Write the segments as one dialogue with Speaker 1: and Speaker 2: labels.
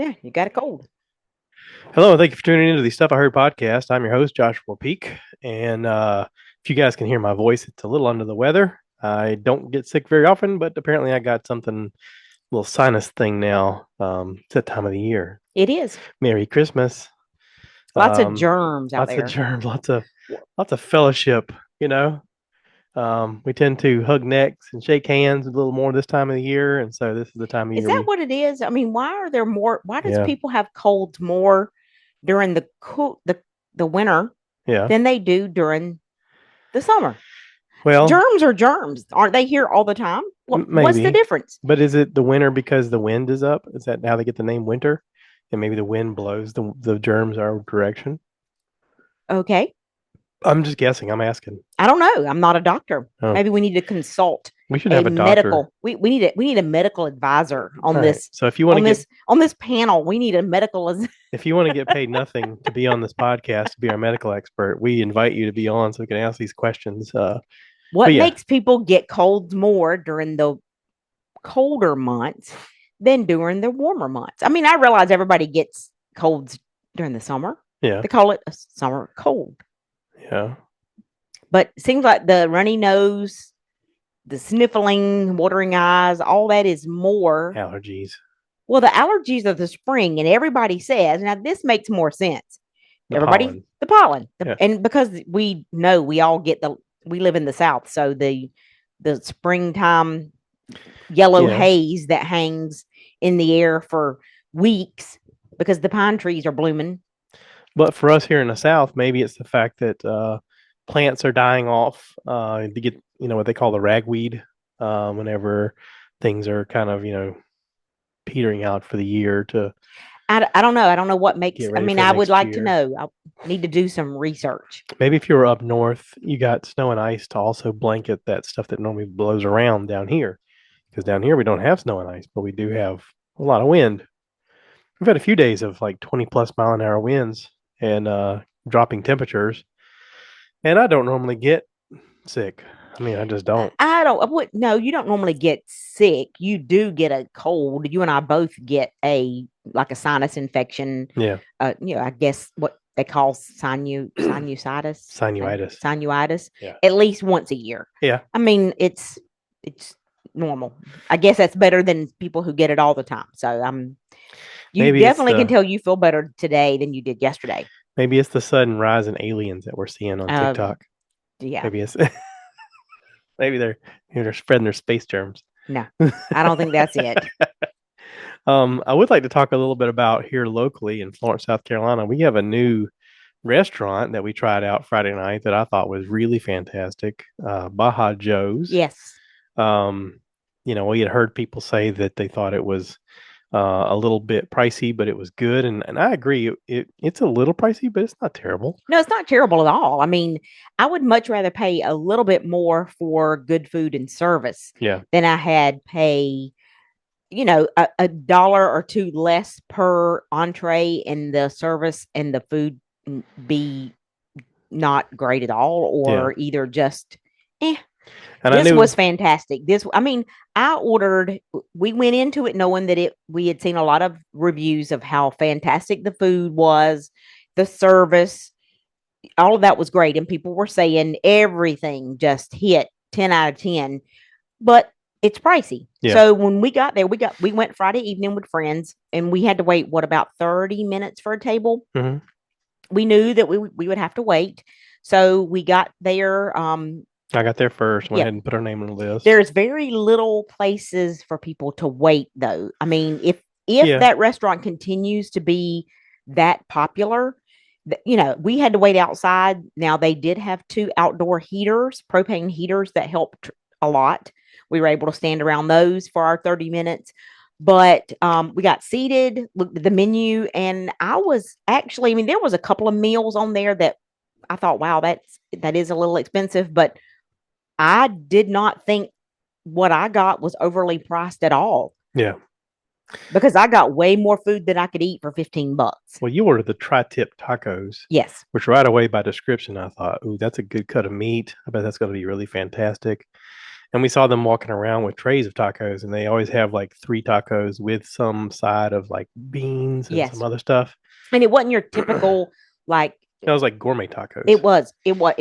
Speaker 1: Yeah, you got a cold.
Speaker 2: Hello, and thank you for tuning into the Stuff I Heard podcast. I'm your host, Joshua Peak. And if you guys can hear my voice, it's a little under the weather. I don't get sick very often, but apparently I got something, a little sinus thing now. It's that time of the year.
Speaker 1: It is.
Speaker 2: Merry Christmas.
Speaker 1: Lots of
Speaker 2: Um,
Speaker 1: germs out
Speaker 2: Lots of
Speaker 1: there.
Speaker 2: germs, lots of fellowship, you know. We tend to hug necks and shake hands a little more this time of the year. And so this is the time of
Speaker 1: Is
Speaker 2: year
Speaker 1: that what it is? I mean, why does
Speaker 2: yeah,
Speaker 1: people have colds more during the winter
Speaker 2: yeah.
Speaker 1: than they do during the summer?
Speaker 2: Well,
Speaker 1: Germs are germs. Aren't they here all the time? What's the
Speaker 2: Maybe.
Speaker 1: difference?
Speaker 2: But is it the winter because the wind is up? Is that how they get the name winter? And maybe the wind blows the germs our direction?
Speaker 1: Okay.
Speaker 2: I'm just guessing. I'm asking.
Speaker 1: I don't know. I'm not a doctor.
Speaker 2: Oh,
Speaker 1: Maybe we need to consult
Speaker 2: we should
Speaker 1: a
Speaker 2: have a doctor.
Speaker 1: medical. We need a medical advisor
Speaker 2: All right. So
Speaker 1: on this panel. We need a medical.
Speaker 2: if you want to get paid nothing to be on this podcast to be our medical expert, we invite you to be on so we can ask these questions. But
Speaker 1: What
Speaker 2: yeah,
Speaker 1: makes people get colds more during the colder months than during the warmer months? I mean, I realize everybody gets colds during the summer.
Speaker 2: yeah,
Speaker 1: They call it a summer cold.
Speaker 2: yeah,
Speaker 1: But it seems like the runny nose, the sniffling, watering eyes, all that is more.
Speaker 2: allergies,
Speaker 1: Well, the allergies of the spring, and everybody says, now this makes more sense.
Speaker 2: the
Speaker 1: Everybody,
Speaker 2: pollen.
Speaker 1: the pollen.
Speaker 2: Yeah,
Speaker 1: And because we know we all get we live in the South. So the springtime yellow
Speaker 2: yeah.
Speaker 1: haze that hangs in the air for weeks because the pine trees are blooming.
Speaker 2: But for us here in the South, maybe it's the fact that plants are dying off. To get what they call the ragweed. Whenever things are kind of petering out for the year to
Speaker 1: I don't know. I don't know what makes.
Speaker 2: get
Speaker 1: I
Speaker 2: ready
Speaker 1: mean,
Speaker 2: for the
Speaker 1: I would
Speaker 2: next
Speaker 1: like to
Speaker 2: year.
Speaker 1: know. I need to do some research.
Speaker 2: Maybe if you were up north, you got snow and ice to also blanket that stuff that normally blows around down here. Because down here we don't have snow and ice, but we do have a lot of wind. We've had a few days of like 20 plus mile an hour winds and dropping temperatures. And I don't normally get sick. I mean, I just don't.
Speaker 1: I don't. What? No, you don't normally get sick. You do get a cold. You and I both get a sinus infection.
Speaker 2: Yeah.
Speaker 1: I guess what they call sinusitis,
Speaker 2: Sinusitis.
Speaker 1: sinusitis,
Speaker 2: Yeah.
Speaker 1: at least once a year.
Speaker 2: Yeah.
Speaker 1: I mean, it's normal. I guess that's better than people who get it all the time. So you
Speaker 2: Maybe it's
Speaker 1: definitely can
Speaker 2: the
Speaker 1: tell you feel better today than you did yesterday.
Speaker 2: maybe it's the sudden rise in aliens that we're seeing on
Speaker 1: Um,
Speaker 2: TikTok.
Speaker 1: yeah,
Speaker 2: Maybe it's maybe they're spreading their space germs.
Speaker 1: no, I don't think that's it.
Speaker 2: I would like to talk a little bit about here locally in Florence, South Carolina. We have a new restaurant that we tried out Friday night that I thought was really fantastic. Baja Joe's.
Speaker 1: Yes.
Speaker 2: Um, we had heard people say that they thought it was a little bit pricey, but it was good, and I agree. It's a little pricey, but it's not terrible.
Speaker 1: No, it's not terrible at all. I mean, I would much rather pay a little bit more for good food and service
Speaker 2: Yeah,
Speaker 1: than I had pay, a dollar or two less per entree and the service and the food be not great at all
Speaker 2: yeah.
Speaker 1: or either just eh.
Speaker 2: And I
Speaker 1: This
Speaker 2: knew,
Speaker 1: was fantastic. I mean, we went into it knowing that we had seen a lot of reviews of how fantastic the food was, the service, all of that was great. And people were saying everything just hit 10 out of 10, but it's pricey.
Speaker 2: yeah,
Speaker 1: So when we got there, we went Friday evening with friends and we had to wait, about 30 minutes for a table.
Speaker 2: hmm
Speaker 1: We knew that we would have to wait. So we got there.
Speaker 2: I got there first. Went
Speaker 1: Yeah,
Speaker 2: ahead and put her name on the list.
Speaker 1: there's very little places for people to wait though. I mean, if
Speaker 2: Yeah,
Speaker 1: that restaurant continues to be that popular, we had to wait outside. Now they did have two outdoor heaters, propane heaters that helped a lot. We were able to stand around those for our 30 minutes. But we got seated, looked at the menu, and I mean, there was a couple of meals on there that I thought, wow, that is a little expensive, but I did not think what I got was overly priced at all
Speaker 2: yeah.
Speaker 1: because I got way more food than I could eat for $15.
Speaker 2: Well, you ordered the tri-tip tacos,
Speaker 1: Yes.
Speaker 2: which right away by description, I thought, ooh, that's a good cut of meat. I bet that's going to be really fantastic. And we saw them walking around with trays of tacos, and they always have like 3 tacos with some side of like beans and some
Speaker 1: Yes.
Speaker 2: other stuff.
Speaker 1: And it wasn't your typical like
Speaker 2: It was like gourmet tacos.
Speaker 1: it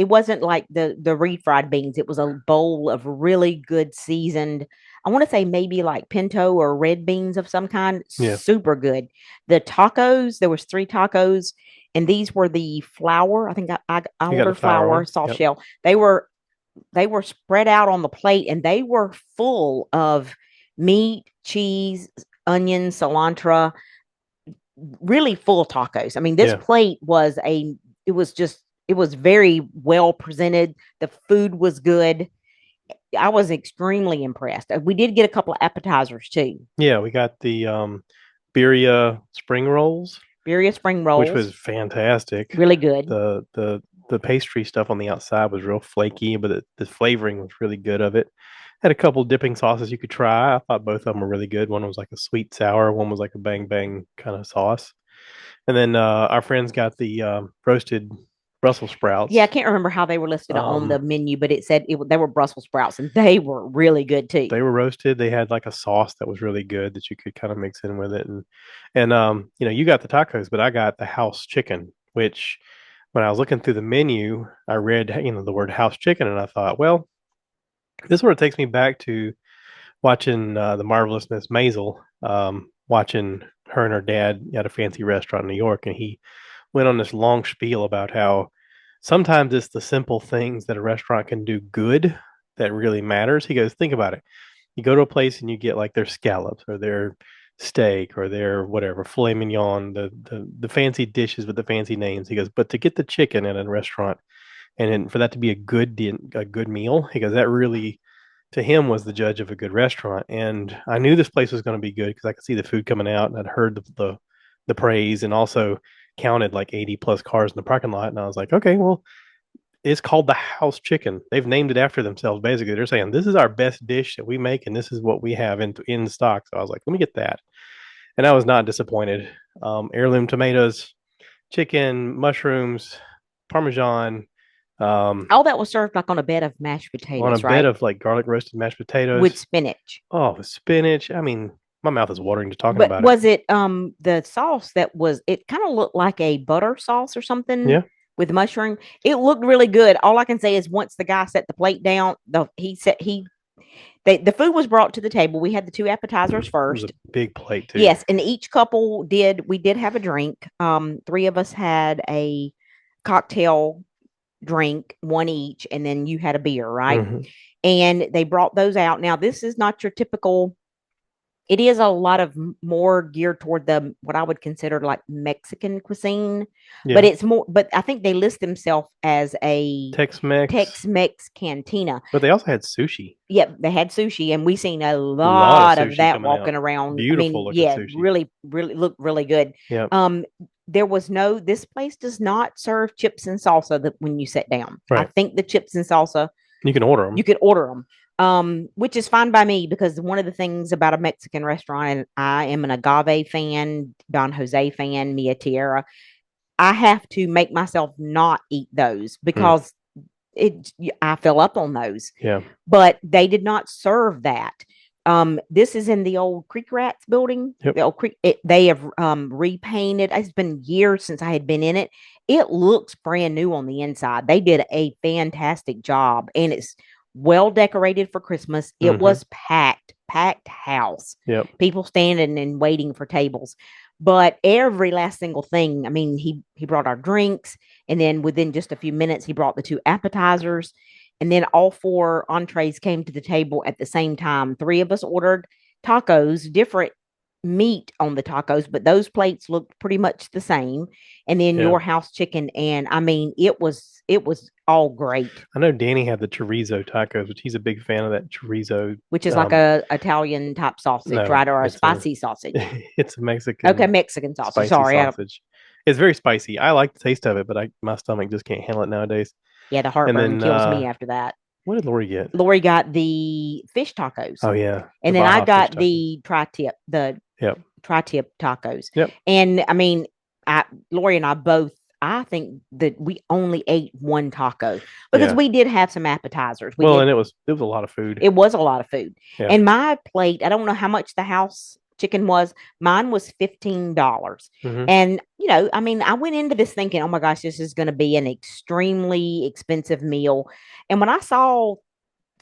Speaker 1: wasn't like the refried beans. It was a bowl of really good seasoned. I want to say maybe like pinto or red beans of some kind.
Speaker 2: Yeah.
Speaker 1: Super good. The tacos, there was 3 tacos, and these were the flour. I think I
Speaker 2: You got the
Speaker 1: ordered
Speaker 2: flour
Speaker 1: flour,
Speaker 2: one.
Speaker 1: soft
Speaker 2: Yep.
Speaker 1: shell. They were spread out on the plate, and they were full of meat, cheese, onions, cilantro, really full tacos. I mean, this
Speaker 2: Yeah.
Speaker 1: plate was it was very well presented. The food was good. I was extremely impressed. We did get a couple of appetizers too.
Speaker 2: Yeah. We got the birria spring rolls,
Speaker 1: Birria spring
Speaker 2: which was
Speaker 1: rolls,
Speaker 2: fantastic.
Speaker 1: really good.
Speaker 2: The pastry stuff on the outside was real flaky, but the flavoring was really good of it. Had a couple dipping sauces you could try. I thought both of them were really good. One was like a sweet sour, one was like a bang bang kind of sauce. And then our friends got the roasted Brussels sprouts.
Speaker 1: Yeah, I can't remember how they were listed on the menu, but it said they were Brussels sprouts, and they were really good too.
Speaker 2: They were roasted. They had like a sauce that was really good that you could kind of mix in with it. And you got the tacos, but I got the house chicken, which when I was looking through the menu, I read, the word house chicken, and I thought, well, this sort of takes me back to watching the marvelous Miss Maisel, watching her and her dad at a fancy restaurant in New York, and he went on this long spiel about how sometimes it's the simple things that a restaurant can do good that really matters. He goes, think about it. You go to a place and you get like their scallops or their steak or their whatever filet mignon, the fancy dishes with the fancy names. He goes, but to get the chicken at a restaurant and then for that to be a good meal, he goes, that really to him was the judge of a good restaurant. And I knew this place was going to be good because I could see the food coming out and I'd heard the praise and also counted like 80 plus cars in the parking lot. And I was like, okay, well, it's called the house chicken. They've named it after themselves. Basically, they're saying this is our best dish that we make, and this is what we have in stock. So I was like, let me get that, and I was not disappointed. Heirloom tomatoes, chicken, mushrooms, parmesan,
Speaker 1: All that was served like on a bed of mashed
Speaker 2: on a
Speaker 1: potatoes,
Speaker 2: bed
Speaker 1: right?
Speaker 2: of like garlic roasted mashed
Speaker 1: With
Speaker 2: potatoes.
Speaker 1: spinach.
Speaker 2: Oh, with spinach. I mean, my mouth is watering just talking
Speaker 1: But
Speaker 2: about it.
Speaker 1: was it the sauce that was it kind of looked like a butter sauce or something
Speaker 2: Yeah,
Speaker 1: with mushroom? It looked really good. All I can say is once the guy set the plate down, the food was brought to the table. We had the 2 appetizers
Speaker 2: it was a
Speaker 1: first.
Speaker 2: big plate too.
Speaker 1: Yes, and each couple we did have a drink. 3 of us had a cocktail drink, one each, and then you had a beer, right?
Speaker 2: Mm-hmm.
Speaker 1: And they brought those out. Now, this is not your typical, it is a lot of more geared toward the what I would consider like Mexican cuisine, but
Speaker 2: Yeah,
Speaker 1: it's more, but I think they list themselves as a
Speaker 2: Tex-Mex,
Speaker 1: Tex-Mex cantina.
Speaker 2: but they also had sushi.
Speaker 1: Yep, they had sushi, and we seen a
Speaker 2: A lot of
Speaker 1: lot of
Speaker 2: sushi
Speaker 1: that
Speaker 2: coming out.
Speaker 1: walking around. I
Speaker 2: Beautiful
Speaker 1: mean,
Speaker 2: looking
Speaker 1: yeah,
Speaker 2: sushi.
Speaker 1: really, really looked really good.
Speaker 2: Yep.
Speaker 1: There was no, this place does not serve chips and salsa that when you sit down. I
Speaker 2: Right.
Speaker 1: think the chips and salsa
Speaker 2: You can order
Speaker 1: you
Speaker 2: them.
Speaker 1: could order them, which is fine by me because one of the things about a Mexican restaurant, and I am an agave fan, Don Jose fan, Mia Tierra, I have to make myself not eat those
Speaker 2: Hmm.
Speaker 1: because I fill up on those.
Speaker 2: Yeah.
Speaker 1: But they did not serve that. This is in the old Creek Rats building.
Speaker 2: Yep.
Speaker 1: The old Creek. They have repainted. It's been years since I had been in it. It looks brand new on the inside. They did a fantastic job, and it's well decorated for Christmas. It
Speaker 2: Hmm.
Speaker 1: was packed house.
Speaker 2: Yep.
Speaker 1: People standing and waiting for tables. But every last single thing. I mean, he brought our drinks, and then within just a few minutes, he brought the 2 appetizers. And then all 4 entrees came to the table at the same time. 3 of us ordered tacos, different meat on the tacos, but those plates looked pretty much the same. And then
Speaker 2: Yeah.
Speaker 1: your house chicken, and I mean, it was all great,
Speaker 2: I know Danny had the chorizo tacos, which he's a big fan of that chorizo.
Speaker 1: which is like a Italian type sausage,
Speaker 2: No,
Speaker 1: right, or a
Speaker 2: it's a
Speaker 1: spicy sausage.
Speaker 2: it's a
Speaker 1: Okay,
Speaker 2: Mexican
Speaker 1: Mexican sausage.
Speaker 2: spicy
Speaker 1: Sorry,
Speaker 2: sausage. It's very spicy. I like the taste of it, but my stomach just can't handle it nowadays.
Speaker 1: yeah, the
Speaker 2: And
Speaker 1: heartburn
Speaker 2: then
Speaker 1: kills me after that.
Speaker 2: what did Lori get?
Speaker 1: Lori got the fish tacos,
Speaker 2: Oh yeah,
Speaker 1: and
Speaker 2: the
Speaker 1: then I
Speaker 2: Baja fish
Speaker 1: got
Speaker 2: tacos.
Speaker 1: the
Speaker 2: Yep.
Speaker 1: tri-tip tacos.
Speaker 2: Yep.
Speaker 1: And I mean, Lori and I both I think that we only ate one taco because
Speaker 2: Yeah.
Speaker 1: we did have some appetizers. We
Speaker 2: Well,
Speaker 1: did.
Speaker 2: and it was a lot of food.
Speaker 1: It was a lot of food.
Speaker 2: Yeah.
Speaker 1: And my plate, I don't know how much the house chicken was. Mine was $15.
Speaker 2: Hmm.
Speaker 1: And, I mean, I went into this thinking, oh my gosh, this is going to be an extremely expensive meal. And when I saw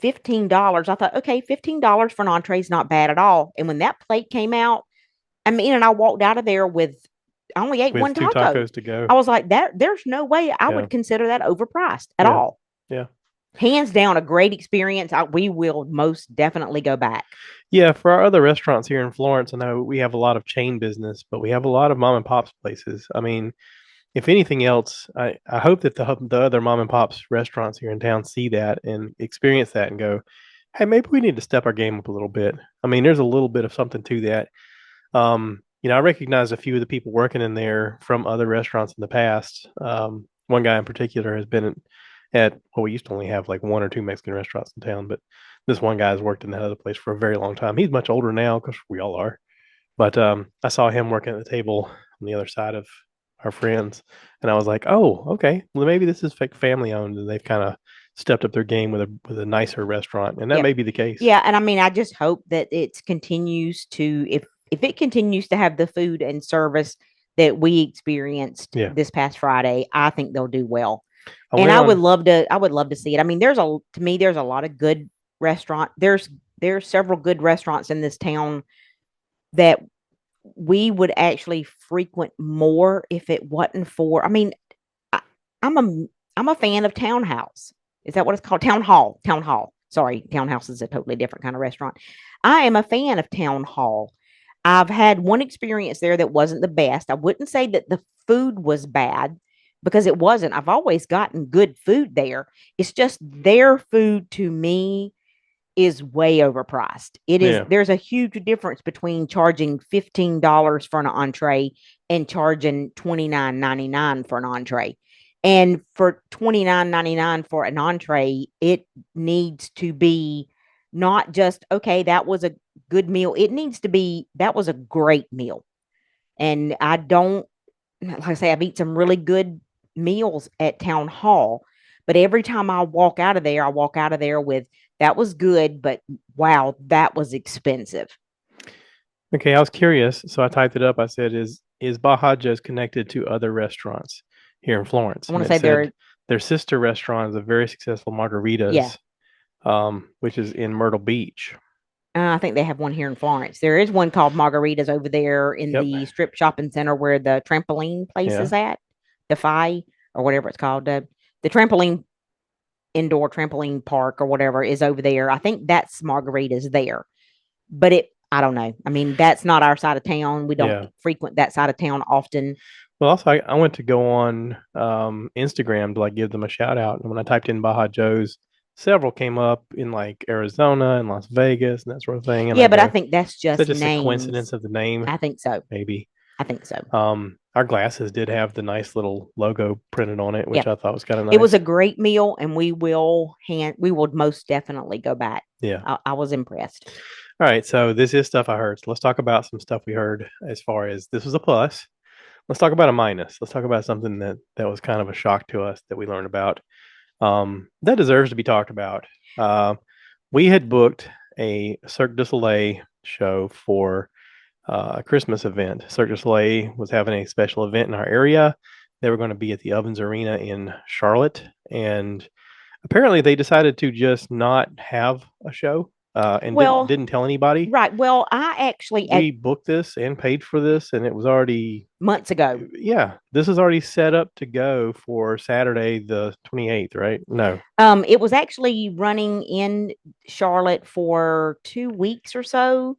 Speaker 1: $15, I thought, okay, $15 for an entree is not bad at all. And when that plate came out, I mean, and I walked out of there I only ate
Speaker 2: With
Speaker 1: one
Speaker 2: two
Speaker 1: taco.
Speaker 2: tacos to go.
Speaker 1: I was like, there's no way I
Speaker 2: Yeah.
Speaker 1: would consider that overpriced at
Speaker 2: Yeah.
Speaker 1: all.
Speaker 2: Yeah.
Speaker 1: Hands down, a great experience. We will most definitely go back.
Speaker 2: Yeah, for our other restaurants here in Florence, I know we have a lot of chain business, but we have a lot of mom and pops places. I mean, if anything else, I hope that the other mom and pops restaurants here in town see that and experience that and go, hey, maybe we need to step our game up a little bit. I mean, there's a little bit of something to that. I recognize a few of the people working in there from other restaurants in the past. One guy in particular has been well, we used to only have like one or two Mexican restaurants in town, but this one guy has worked in that other place for a very long time. He's much older now because we all are. But I saw him working at the table on the other side of our friends, and I was like, "Oh, okay. Well, maybe this is family owned, and they've kind of stepped up their game with a nicer restaurant, and that
Speaker 1: Yeah.
Speaker 2: may be the case."
Speaker 1: Yeah. And I mean, I just hope that it continues to, if it continues to have the food and service that we experienced
Speaker 2: Yeah,
Speaker 1: this past Friday, I think they'll do well.
Speaker 2: I
Speaker 1: And
Speaker 2: went on.
Speaker 1: I would love to see it. I mean, to me, there's a lot of good restaurant. There's several good restaurants in this town that we would actually frequent more if it wasn't for, I mean, I, I'm a, I'm a fan of Townhouse. Is that what it's called? Town Hall. Town Hall. Sorry, Townhouse is a totally different kind of restaurant. I am a fan of Town Hall. I've had one experience there that wasn't the best. I wouldn't say that the food was bad because it wasn't. I've always gotten good food there. It's just their food to me is way overpriced.
Speaker 2: Yeah,
Speaker 1: There's a huge difference between charging $15 for an entree and charging $29.99 for an entree. And for $29.99 for an entree, it needs to be not just, okay, that was a good meal. It needs to be, that was a great meal. And I don't, like I say, I've eaten some really good meals at Town Hall, but every time I walk out of there, I walk out of there with, that was good, but wow, that was expensive.
Speaker 2: okay. I was curious, so I typed it up. I said, "Is Baja just connected to other restaurants here in Florence?"
Speaker 1: I
Speaker 2: And
Speaker 1: want to
Speaker 2: it
Speaker 1: say
Speaker 2: said their sister restaurant is a very successful
Speaker 1: yeah,
Speaker 2: Margaritas, which is in Myrtle Beach.
Speaker 1: I think they have one here in Florence. There is one called Margaritas over there in
Speaker 2: Yep.
Speaker 1: the strip shopping center where the trampoline place
Speaker 2: Yeah.
Speaker 1: is at, Defy or whatever it's called. The trampoline indoor trampoline park or whatever is over there. I think that's Margaritas there, but I don't know. I mean, that's not our side of town. We don't
Speaker 2: Yeah.
Speaker 1: frequent that side of town often.
Speaker 2: Well, also, I went to go on Instagram to like give them a shout out, and when I typed in Baja Joe's, several came up in like Arizona and Las Vegas and that sort of thing. And I
Speaker 1: Yeah, but I
Speaker 2: go,
Speaker 1: think that's
Speaker 2: is that
Speaker 1: just
Speaker 2: just a
Speaker 1: names.
Speaker 2: coincidence of the name?
Speaker 1: I think so.
Speaker 2: Maybe.
Speaker 1: I think so.
Speaker 2: Our glasses did have the nice little logo printed on it,
Speaker 1: Yeah.
Speaker 2: which I thought was kind of
Speaker 1: It was
Speaker 2: nice.
Speaker 1: a great meal, and we will most definitely go back.
Speaker 2: Yeah.
Speaker 1: I was impressed.
Speaker 2: All right. So this is stuff I heard. So let's talk about some stuff we heard as far as this was a plus. Let's talk about a minus. Let's talk about something that was kind of a shock to us that we learned about. That deserves to be talked about. Uh, we had booked a Cirque du Soleil show for a Christmas event. Cirque du Soleil was having a special event in our area. They were going to be at the Ovens Arena in Charlotte, and apparently they decided to just not have a show and
Speaker 1: Well,
Speaker 2: didn't tell anybody.
Speaker 1: right. Well, I actually
Speaker 2: We booked this and paid for this, and it was already,
Speaker 1: months ago.
Speaker 2: yeah, this is already set up to go for Saturday the 28th, right? No.
Speaker 1: It was actually running in Charlotte for 2 weeks or so.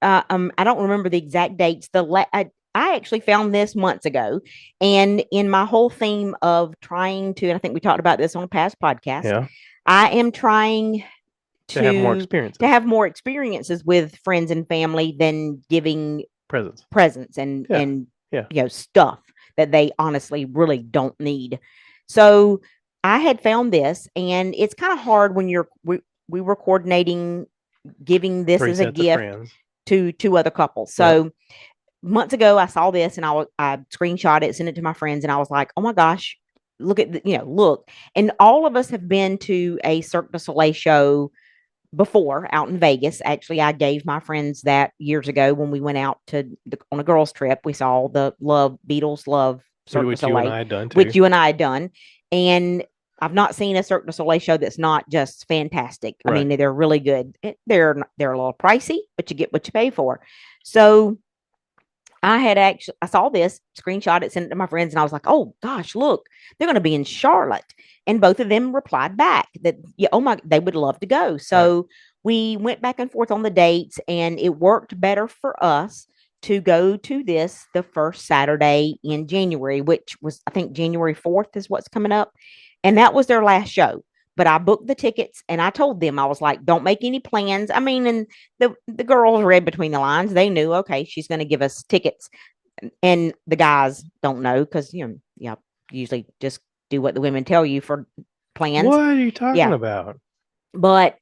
Speaker 1: I don't remember the exact dates. I actually found this months ago, and in my whole theme of trying to, and I think we talked about this on a past podcast,
Speaker 2: Yeah.
Speaker 1: I am trying
Speaker 2: To have more
Speaker 1: to
Speaker 2: experiences.
Speaker 1: to have more experiences with friends and family than giving
Speaker 2: Presents.
Speaker 1: presents and
Speaker 2: Yeah.
Speaker 1: and
Speaker 2: Yeah.
Speaker 1: stuff that they honestly really don't need. So I had found this, and it's kind of hard when we were coordinating giving this
Speaker 2: Three
Speaker 1: as a
Speaker 2: sets of
Speaker 1: gift
Speaker 2: friends.
Speaker 1: to two other couples. So months ago, I saw this and I screenshot it, sent it to my friends, and I was like, oh my gosh, look at look. And all of us have been to a Cirque du Soleil show before out in Vegas. Actually, I gave my friends that years ago when we went out on a girls trip. We saw the Beatles Love Cirque du
Speaker 2: Which you and
Speaker 1: Soleil,
Speaker 2: I had done too.
Speaker 1: which you and I had done. And I've not seen a Cirque du Soleil show that's not just fantastic. I mean,
Speaker 2: Right.
Speaker 1: they're really good. They're a little pricey, but you get what you pay for. So I saw this, screenshot it, sent it to my friends, and I was like, oh gosh, look, they're going to be in Charlotte. And both of them replied back that, yeah, oh my, they would love to go.
Speaker 2: Right.
Speaker 1: So we went back and forth on the dates, and it worked better for us to go to this the first Saturday in January, which was, I think, January 4th is what's coming up. And that was their last show. But I booked the tickets and I told them, I was like, don't make any plans. I mean, and the girls read between the lines. They knew, okay, she's going to give us tickets. And the guys don't know because, yeah, usually just do what the women tell you for plans.
Speaker 2: What are you talking
Speaker 1: Yeah.
Speaker 2: about?
Speaker 1: But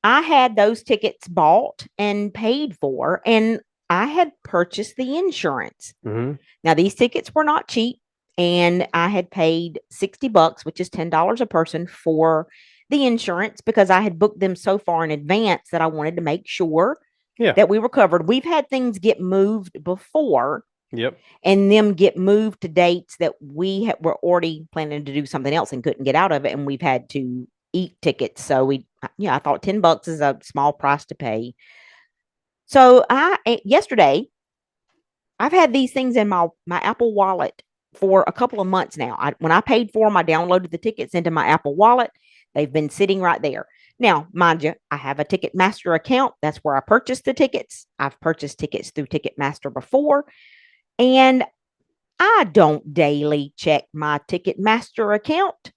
Speaker 1: I had those tickets bought and paid for, and I had purchased the insurance.
Speaker 2: Mm-hmm.
Speaker 1: Now, these tickets were not cheap, and I had paid $60, which is $10 a person, for the insurance because I had booked them so far in advance that I wanted to make sure that we were covered. We've had things get moved before.
Speaker 2: Yep.
Speaker 1: And them get moved to dates that were already planning to do something else and couldn't get out of it, and we've had to eat tickets. So I thought $10 is a small price to pay. So yesterday, I've had these things in my Apple Wallet for a couple of months now. When I paid for them, I downloaded the tickets into my Apple Wallet. They've been sitting right there. Now, mind you, I have a Ticketmaster account. That's where I purchased the tickets. I've purchased tickets through Ticketmaster before. And I don't daily check my Ticketmaster account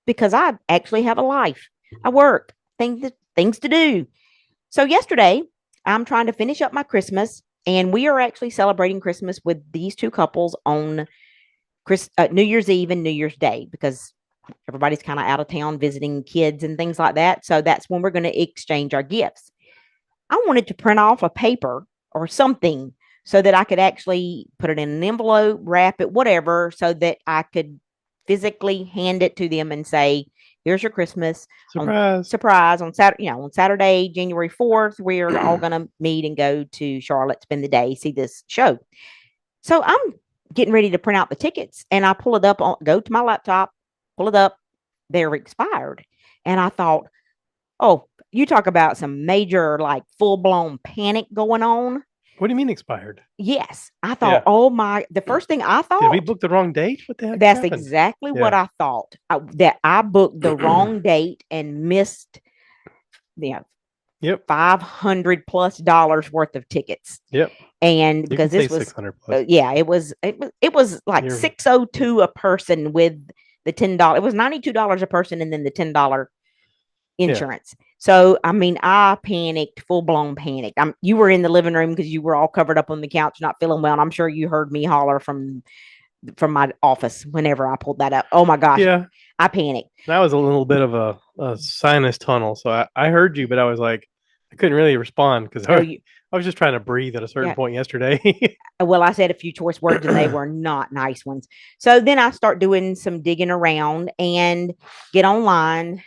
Speaker 1: because I actually have a life. I work, things to do. So yesterday, I'm trying to finish up my Christmas, and we are actually celebrating Christmas with these two couples on New Year's Eve and New Year's Day because everybody's kind of out of town visiting kids and things like that. So that's when we're going to exchange our gifts. I wanted to print off a paper or something so that I could actually put it in an envelope, wrap it, whatever, so that I could physically hand it to them and say, here's your Christmas.
Speaker 2: Surprise.
Speaker 1: On Saturday, on Saturday, January 4th, we're all going to meet and go to Charlotte, spend the day, see this show. So I'm getting ready to print out the tickets, and I pull it up, go to my laptop, pull it up. They're expired. And I thought, oh, you talk about some major, like, full-blown panic going on.
Speaker 2: What do you mean expired?
Speaker 1: Yes. I thought, oh my, the first thing I thought.
Speaker 2: Did we book the wrong date? What the heck
Speaker 1: That's
Speaker 2: happened?
Speaker 1: exactly what I thought. That I booked the wrong date and missed $500+ worth of tickets.
Speaker 2: Yep.
Speaker 1: And because this was
Speaker 2: 600+.
Speaker 1: It was like $602 a person with the $10. It was $92 a person and then the $10 insurance. Yeah. So, I mean, I panicked, full-blown panic. You were in the living room because you were all covered up on the couch, not feeling well. And I'm sure you heard me holler from my office whenever I pulled that up. Oh my gosh.
Speaker 2: Yeah.
Speaker 1: I panicked.
Speaker 2: That was a little bit of a sinus tunnel. So I heard you, but I was like, I couldn't really respond because I was just trying to breathe at a certain point yesterday.
Speaker 1: Well, I said a few choice words and they were not nice ones. So then I start doing some digging around and get online.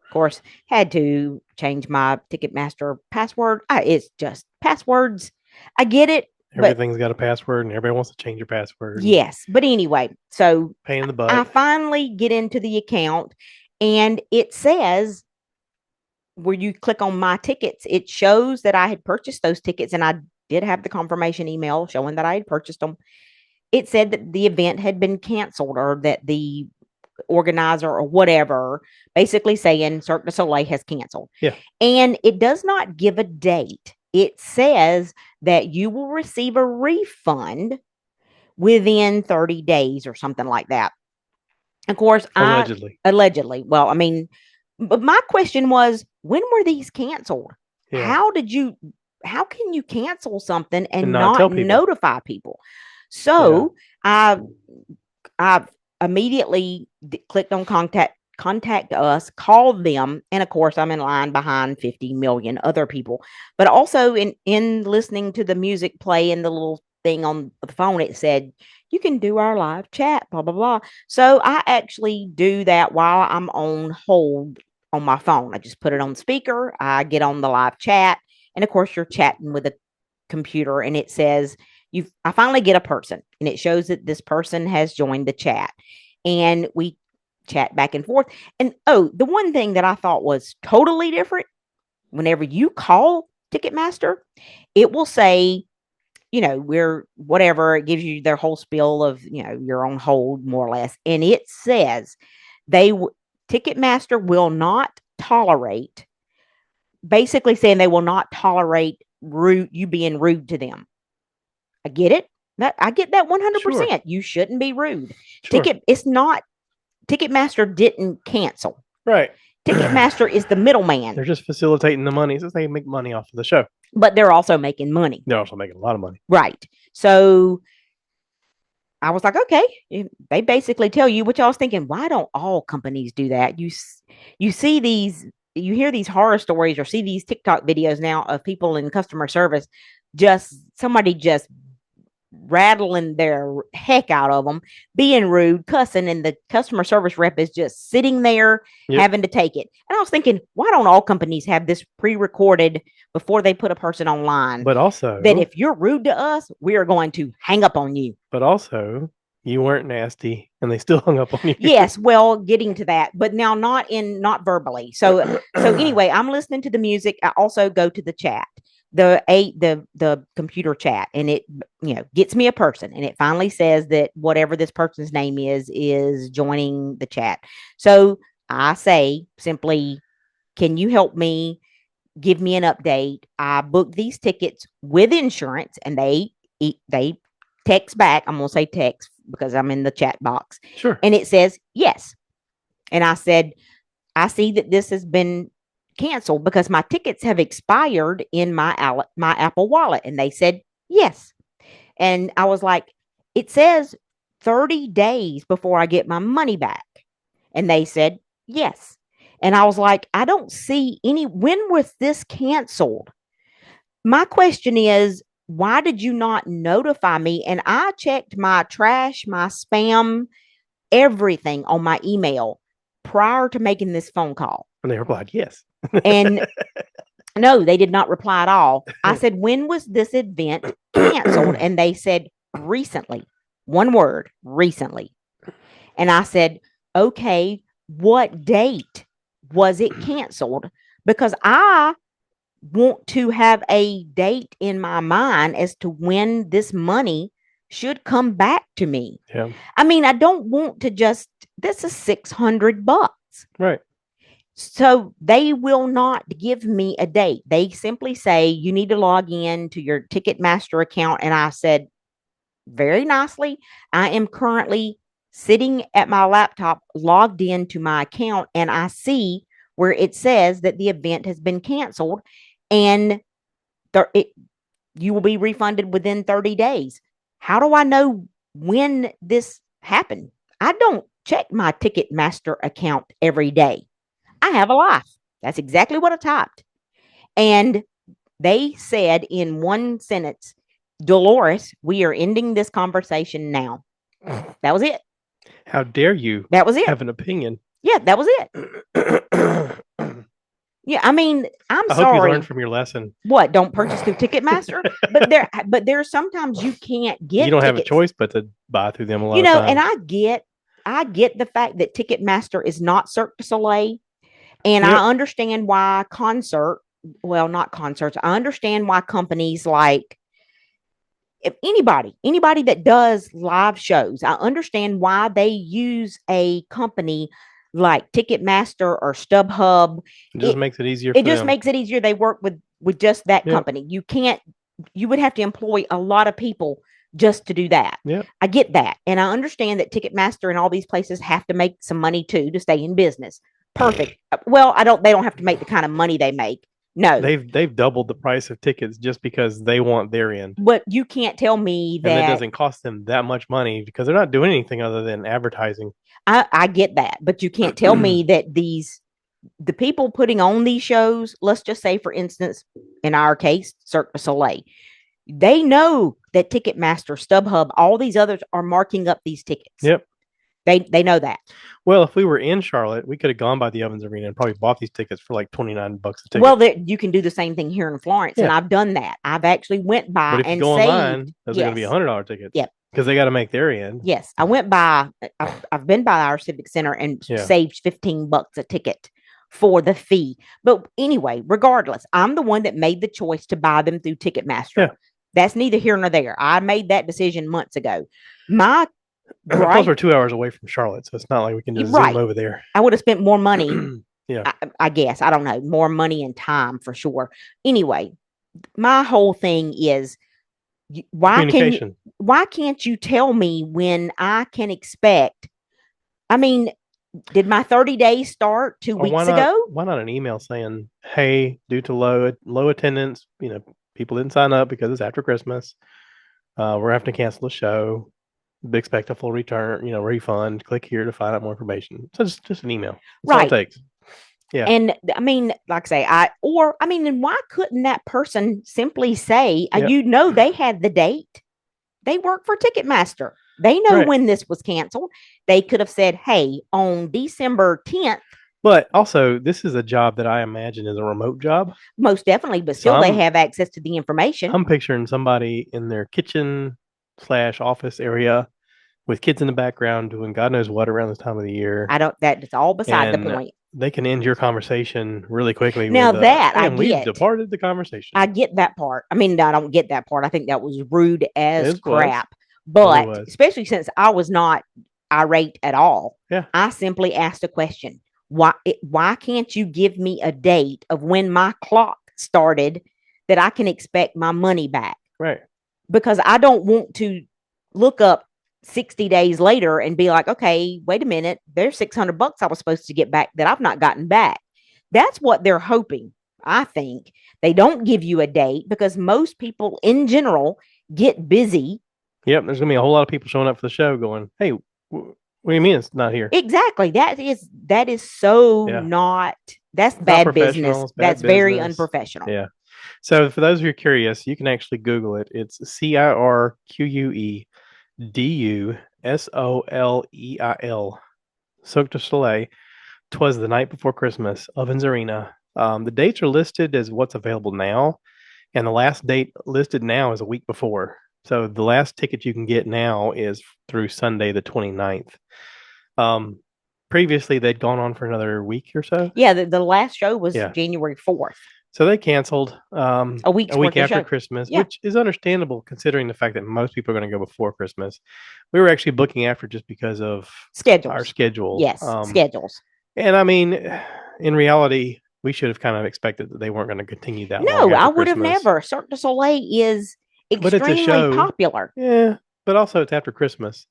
Speaker 1: Of course, had to change my Ticketmaster password. It's just passwords. I get it.
Speaker 2: Everything's got a password and everybody wants to change your password.
Speaker 1: Yes. But anyway, so
Speaker 2: pain in the butt.
Speaker 1: I finally get into the account and it says where you click on my tickets, it shows that I had purchased those tickets and I did have the confirmation email showing that I had purchased them. It said that the event had been canceled or that the organizer or whatever, basically saying Cirque du Soleil has canceled.
Speaker 2: Yeah.
Speaker 1: And it does not give a date. It says that you will receive a refund within 30 days or something like that. Of course, allegedly. Well, I mean, but my question was, when were these canceled? Yeah. How can you cancel something and not notify people? So I immediately clicked on contact us, called them, and of course I'm in line behind 50 million other people. But also in listening to the music play in the little thing on the phone. It said, you can do our live chat, blah, blah, blah. So I actually do that while I'm on hold on my phone. I just put it on speaker. I get on the live chat. And of course, you're chatting with a computer and it says, I finally get a person and it shows that this person has joined the chat and we chat back and forth. And the one thing that I thought was totally different, whenever you call Ticketmaster, it will say, we're whatever, it gives you their whole spiel of, you're on hold more or less. And it says Ticketmaster will not tolerate, basically saying they will not tolerate you being rude to them. I get it. I get that 100%. Sure. You shouldn't be rude. Sure. Ticketmaster didn't cancel.
Speaker 2: Right.
Speaker 1: Ticketmaster is the middleman.
Speaker 2: They're just facilitating the money so they make money off of the show.
Speaker 1: But they're also making money.
Speaker 2: They're also making a lot of money.
Speaker 1: Right. So I was like, okay. They basically tell you, which I was thinking, why don't all companies do that? You see these, you hear these horror stories or see these TikTok videos now of people in customer service, somebody just rattling their heck out of them, being rude, cussing, and the customer service rep is just sitting there having to take it. And I was thinking, why don't all companies have this pre-recorded before they put a person online?
Speaker 2: But also
Speaker 1: that if you're rude to us, we are going to hang up on you.
Speaker 2: But also, you weren't nasty and they still hung up on you.
Speaker 1: Yes, well, getting to that, but now not verbally. So anyway, I'm listening to the music. I also go to the chat, the computer chat, and it gets me a person, and it finally says that whatever this person's name is joining the chat. So I say simply, can you help me? Give me an update. I booked these tickets with insurance, and they text back. I'm gonna say text because I'm in the chat box.
Speaker 2: Sure.
Speaker 1: And it says yes. And I said, I see that this has been canceled because my tickets have expired in my Apple Wallet. And they said yes. And I was like, it says 30 days before I get my money back. And they said yes. And I was like, I don't see when was this canceled? My question is, why did you not notify me? And I checked my trash, my spam, everything on my email prior to making this phone call.
Speaker 2: And they replied, yes.
Speaker 1: And no, they did not reply at all. I said, when was this event canceled? And they said, recently. One word, recently. And I said, okay, what date was it canceled? Because I want to have a date in my mind as to when this money should come back to me.
Speaker 2: Yeah.
Speaker 1: I mean, I don't want to this is $600.
Speaker 2: Right.
Speaker 1: So they will not give me a date. They simply say, you need to log in to your Ticketmaster account. And I said, very nicely, I am currently sitting at my laptop, logged into my account, and I see where it says that the event has been canceled and you will be refunded within 30 days. How do I know when this happened? I don't check my Ticketmaster account every day. I have a life. That's exactly what I typed. And they said in one sentence, Dolores, we are ending this conversation now. That was it.
Speaker 2: How dare you?
Speaker 1: That was it.
Speaker 2: Have an opinion.
Speaker 1: Yeah, that was it. Yeah, I mean, I
Speaker 2: hope
Speaker 1: sorry.
Speaker 2: You learned from your lesson.
Speaker 1: What? Don't purchase through Ticketmaster? but there's sometimes you can't get.
Speaker 2: You don't
Speaker 1: tickets.
Speaker 2: have a choice but to buy through them a lot of times.
Speaker 1: And I get the fact that Ticketmaster is not Cirque du Soleil, and I understand why not concerts. I understand why companies like. If anybody that does live shows, I understand why they use a company like Ticketmaster or StubHub.
Speaker 2: It just makes it easier.
Speaker 1: It just makes it easier. They work with just that company. You would have to employ a lot of people just to do that.
Speaker 2: Yeah.
Speaker 1: I get that. And I understand that Ticketmaster and all these places have to make some money too to stay in business. Perfect. Well, they don't have to make the kind of money they make. No,
Speaker 2: they've doubled the price of tickets just because they want their end.
Speaker 1: But you can't tell me that.
Speaker 2: And it doesn't cost them that much money because they're not doing anything other than advertising.
Speaker 1: I get that, but you can't tell me that the people putting on these shows, let's just say, for instance, in our case, Cirque du Soleil, They know that Ticketmaster, StubHub, all these others are marking up these tickets.
Speaker 2: Yep.
Speaker 1: They know that.
Speaker 2: Well, if we were in Charlotte, we could have gone by the Ovens Arena and probably bought these tickets for like $29 a ticket.
Speaker 1: Well, you can do the same thing here in Florence, and
Speaker 2: Yeah.
Speaker 1: I've done that. I've actually went by
Speaker 2: But if you
Speaker 1: and
Speaker 2: go
Speaker 1: saved.
Speaker 2: online, those are going to be
Speaker 1: Yes.
Speaker 2: $100 tickets.
Speaker 1: Yep.
Speaker 2: Because they got to make their end.
Speaker 1: Yes, I went by. I've been by our Civic Center and
Speaker 2: Yeah.
Speaker 1: saved $15 a ticket for the fee. But anyway, regardless, I'm the one that made the choice to buy them through Ticketmaster.
Speaker 2: Yeah.
Speaker 1: That's neither here nor there. I made that decision months ago. My
Speaker 2: Plus, we're 2 hours away from Charlotte, so it's not like we can just zoom over there.
Speaker 1: I would have spent more money.
Speaker 2: Yeah.
Speaker 1: I guess. I don't know. More money and time for sure. Anyway, my whole thing is why can't you tell me when I can expect? I mean, did my 30 days start 2 weeks ago?
Speaker 2: Why not an email saying, hey, due to low attendance, people didn't sign up because it's after Christmas. We're having to cancel the show. Expect a full return, refund. Click here to find out more information. So just an email. That's all it takes. Yeah.
Speaker 1: And I mean, like I say, and why couldn't that person simply say, they had the date. They work for Ticketmaster. They know when this was canceled. They could have said, hey, on December 10th.
Speaker 2: But also, this is a job that I imagine is a remote job.
Speaker 1: Most definitely, but still they have access to the information.
Speaker 2: I'm picturing somebody in their kitchen/office area with kids in the background doing God knows what around this time of the year.
Speaker 1: That's all beside the point.
Speaker 2: They can end your conversation really quickly.
Speaker 1: Now
Speaker 2: we've departed the conversation.
Speaker 1: I get that part. I mean, I don't get that part. I think that was rude as crap. But especially since I was not irate at all.
Speaker 2: Yeah.
Speaker 1: I simply asked a question. Why can't you give me a date of when my clock started that I can expect my money back?
Speaker 2: Right.
Speaker 1: Because I don't want to look up 60 days later and be like, okay, wait a minute, there's $600 I was supposed to get back that I've not gotten back. That's what they're hoping. I think they don't give you a date because most people in general get busy.
Speaker 2: Yep. There's going to be a whole lot of people showing up for the show going, hey, what do you mean it's not here?
Speaker 1: Exactly. That is so not, that's bad business. That's very unprofessional.
Speaker 2: Yeah. So for those who are curious, you can actually Google it. It's CIRQUE DUSOLEIL, Cirque du Soleil. 'Twas the night before Christmas, Ovens Arena. The dates are listed as what's available now, and the last date listed now is a week before. So the last ticket you can get now is through Sunday the 29th. Previously, they'd gone on for another week or so.
Speaker 1: Yeah, the last show was January 4th.
Speaker 2: So they canceled
Speaker 1: a week
Speaker 2: after Christmas, which is understandable considering the fact that most people are going to go before Christmas. We were actually booking after just because of our schedule.
Speaker 1: Yes, schedules.
Speaker 2: And I mean, in reality, we should have kind of expected that they weren't going to continue that long.
Speaker 1: No, I would have never. Cirque du Soleil is extremely popular.
Speaker 2: Yeah, but also it's after Christmas.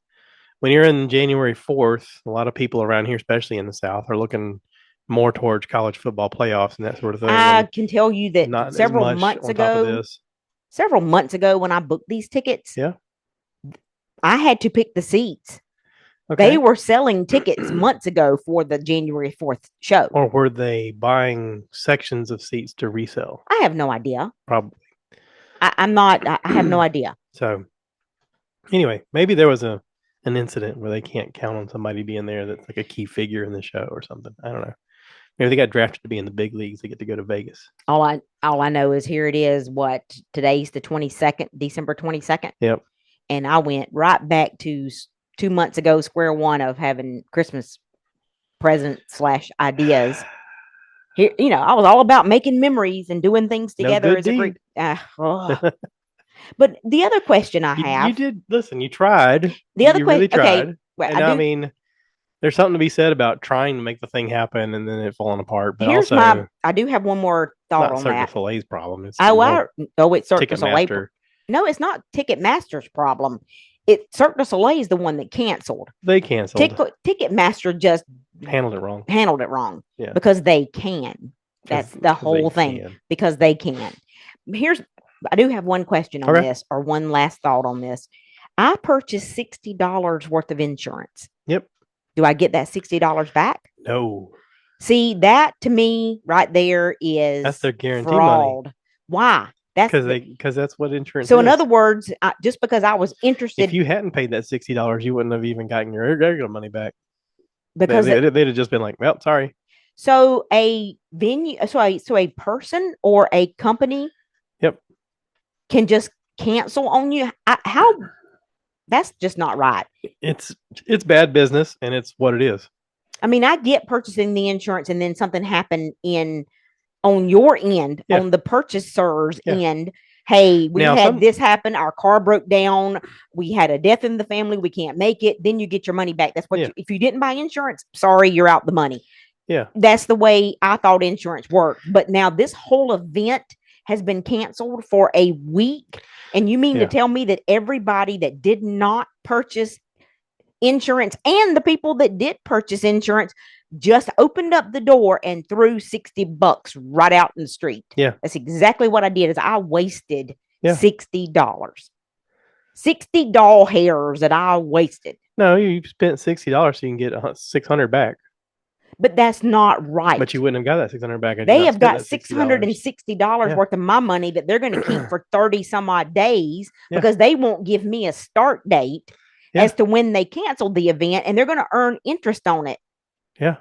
Speaker 2: When you're in January 4th, a lot of people around here, especially in the South, are looking more towards college football playoffs and that sort of thing.
Speaker 1: I can tell you that several months ago when I booked these tickets, I had to pick the seats. Okay. They were selling tickets months ago for the January 4th show.
Speaker 2: Or were they buying sections of seats to resell?
Speaker 1: I have no idea.
Speaker 2: Probably.
Speaker 1: I have no idea.
Speaker 2: So anyway, maybe there was an incident where they can't count on somebody being there that's like a key figure in the show or something. I don't know. Maybe they got drafted to be in the big leagues. They get to go to Vegas.
Speaker 1: All I know is here it is. Today's the 22nd, December 22nd.
Speaker 2: Yep.
Speaker 1: And I went right back to 2 months ago, square one of having Christmas present/ideas. Here, I was all about making memories and doing things together as a group. But the other question I have,
Speaker 2: you did listen. You tried.
Speaker 1: The other question,
Speaker 2: really tried. Okay. Well, I mean, there's something to be said about trying to make the thing happen and then it falling apart. But
Speaker 1: I do have one more thought on
Speaker 2: Cirque
Speaker 1: that.
Speaker 2: Du Soleil's problem.
Speaker 1: It's Cirque du Soleil. No, it's not Ticketmaster's problem. Cirque du Soleil is the one that canceled.
Speaker 2: They canceled.
Speaker 1: Ticketmaster just
Speaker 2: handled it wrong.
Speaker 1: Yeah, because they can. That's the whole thing. Because they can. I do have one question on this, or one last thought on this. I purchased $60 worth of insurance.
Speaker 2: Yep.
Speaker 1: Do I get that $60 back?
Speaker 2: No.
Speaker 1: See, that to me right there is
Speaker 2: that's their guarantee
Speaker 1: fraud.
Speaker 2: Money.
Speaker 1: Why? That's
Speaker 2: because that's what insurance
Speaker 1: so. In
Speaker 2: is.
Speaker 1: other words, just because I was
Speaker 2: If
Speaker 1: interested,
Speaker 2: you hadn't paid that $60, you wouldn't have even gotten your regular money back.
Speaker 1: because
Speaker 2: They'd have just been like, well, sorry.
Speaker 1: so a venue, so a person or a company
Speaker 2: Yep.
Speaker 1: can just cancel on you. How That's just not right.
Speaker 2: It's it's bad business and it's what it is.
Speaker 1: I mean, I get purchasing the insurance and then something happened in on your end,
Speaker 2: Yeah.
Speaker 1: on the purchaser's
Speaker 2: Yeah.
Speaker 1: end. Hey, we
Speaker 2: Now
Speaker 1: had
Speaker 2: some
Speaker 1: this happen. Our car broke down. We had a death in the family. We can't make it. Then you get your money back. That's what
Speaker 2: yeah.
Speaker 1: if you didn't buy insurance, sorry, you're out the money.
Speaker 2: Yeah.
Speaker 1: That's the way I thought insurance worked. But now this whole event has been canceled for a week. And you mean to
Speaker 2: Yeah.
Speaker 1: tell me that everybody that did not purchase insurance and the people that did purchase insurance just opened up the door and threw $60 right out in the street?
Speaker 2: Yeah.
Speaker 1: That's exactly what I did. Is I wasted $60. 60 doll hairs that I wasted.
Speaker 2: No, you spent $60 so you can get 600 back.
Speaker 1: But that's not right.
Speaker 2: But you wouldn't have got that 600 back.
Speaker 1: They have got $660 worth of my money that they're going to keep for 30 some odd days because they won't give me a start date as to when they canceled the event, and they're going to earn interest on it.
Speaker 2: Yeah.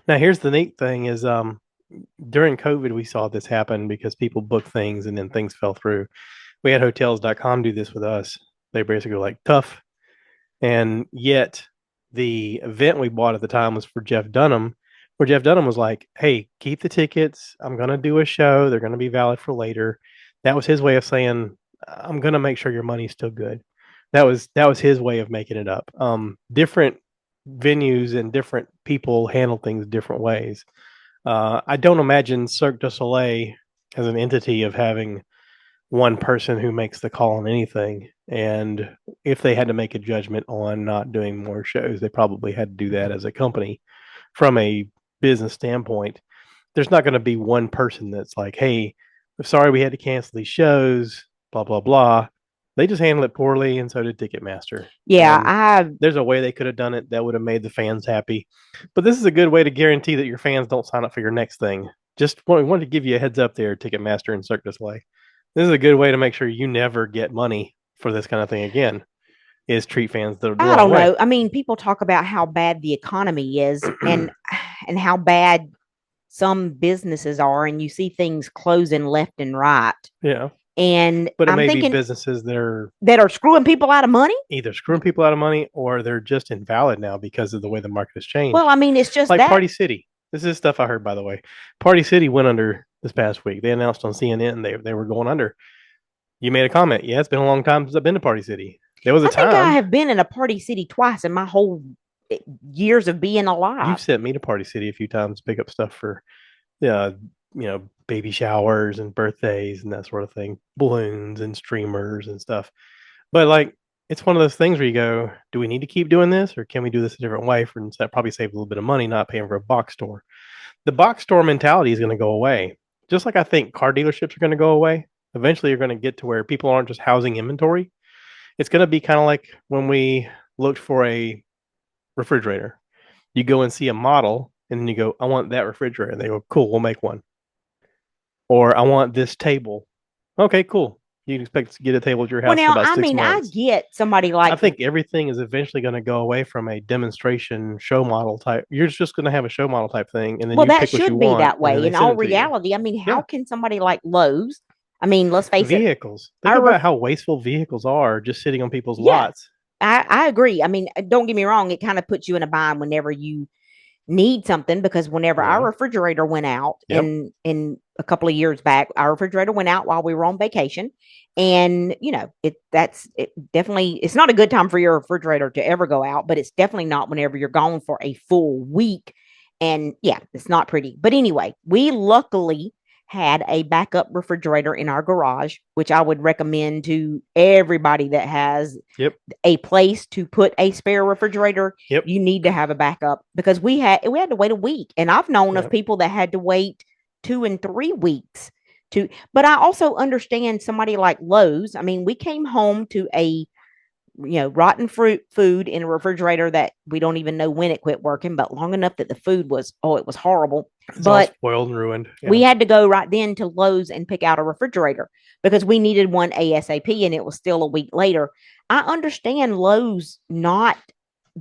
Speaker 2: Now here's the neat thing is during COVID we saw this happen because people booked things and then things fell through. We had hotels.com do this with us. They basically were like tough. And yet the event we bought at the time was for Jeff Dunham, where Jeff Dunham was like, hey, keep the tickets. I'm going to do a show. They're going to be valid for later. That was his way of saying, I'm going to make sure your money's still good. That was his way of making it up. Different venues and different people handle things different ways. I don't imagine Cirque du Soleil as an entity of having one person who makes the call on anything. And if they had to make a judgment on not doing more shows, they probably had to do that as a company from a business standpoint. There's not going to be one person that's like, hey, sorry we had to cancel these shows, blah, blah, blah. They just handled it poorly, and so did Ticketmaster.
Speaker 1: Yeah,
Speaker 2: there's a way they could have done it that would have made the fans happy. But this is a good way to guarantee that your fans don't sign up for your next thing. Just wanted to give you a heads up there, Ticketmaster and Cirque du Soleil. This is a good way to make sure you never get money for this kind of thing again. Is treat fans the
Speaker 1: I
Speaker 2: wrong
Speaker 1: don't
Speaker 2: way.
Speaker 1: know. I mean, people talk about how bad the economy is and how bad some businesses are, and you see things closing left and right.
Speaker 2: Yeah.
Speaker 1: And
Speaker 2: But it
Speaker 1: I'm
Speaker 2: may
Speaker 1: thinking
Speaker 2: be businesses that
Speaker 1: are screwing people out of money.
Speaker 2: either screwing people out of money or they're just invalid now because of the way the market has changed.
Speaker 1: Well, I mean, it's just
Speaker 2: like
Speaker 1: that.
Speaker 2: Party City. This is stuff I heard, by the way. Party City went under this past week. They announced on CNN they were going under. You made a comment. Yeah, it's been a long time since I've been to Party City. There was a time.
Speaker 1: I think I have been in a Party City twice in my whole years of being alive.
Speaker 2: You've sent me to Party City a few times to pick up stuff for, baby showers and birthdays and that sort of thing, balloons and streamers and stuff. But like, it's one of those things where you go, do we need to keep doing this, or can we do this a different way? For instead, probably save a little bit of money, not paying for a box store. The box store mentality is going to go away, just like I think car dealerships are going to go away. Eventually, you're going to get to where people aren't just housing inventory. It's going to be kind of like when we looked for a refrigerator. You go and see a model, and then you go, I want that refrigerator. And they go, cool, we'll make one. Or I want this table. Okay, cool. You can expect to get a table at your house for about 6 months.
Speaker 1: I get somebody like.
Speaker 2: I think everything is eventually going to go away from a demonstration show model type. You're just going to have a show model type thing, and then
Speaker 1: that
Speaker 2: pick what you
Speaker 1: should be
Speaker 2: want,
Speaker 1: that way. In all reality, I mean, how can somebody like Lowe's? I mean, let's face it.
Speaker 2: Vehicles. Think about how wasteful vehicles are just sitting on people's lots.
Speaker 1: I agree. I mean, don't get me wrong. It kind of puts you in a bind whenever you need something, because whenever our refrigerator went out in a couple of years back, our refrigerator went out while we were on vacation. And it's not a good time for your refrigerator to ever go out, but it's definitely not whenever you're gone for a full week. And it's not pretty. But anyway, we luckily had a backup refrigerator in our garage, which I would recommend to everybody that has a place to put a spare refrigerator. You need to have a backup, because we had to wait a week. And I've known of people that had to wait 2 and 3 weeks but I also understand somebody like Lowe's. I mean, we came home to a rotten food in a refrigerator that we don't even know when it quit working, but long enough that the food was it was horrible.
Speaker 2: It's all spoiled and ruined.
Speaker 1: We had to go right then to Lowe's and pick out a refrigerator. because we needed one ASAP and it was still a week later. I understand Lowe's not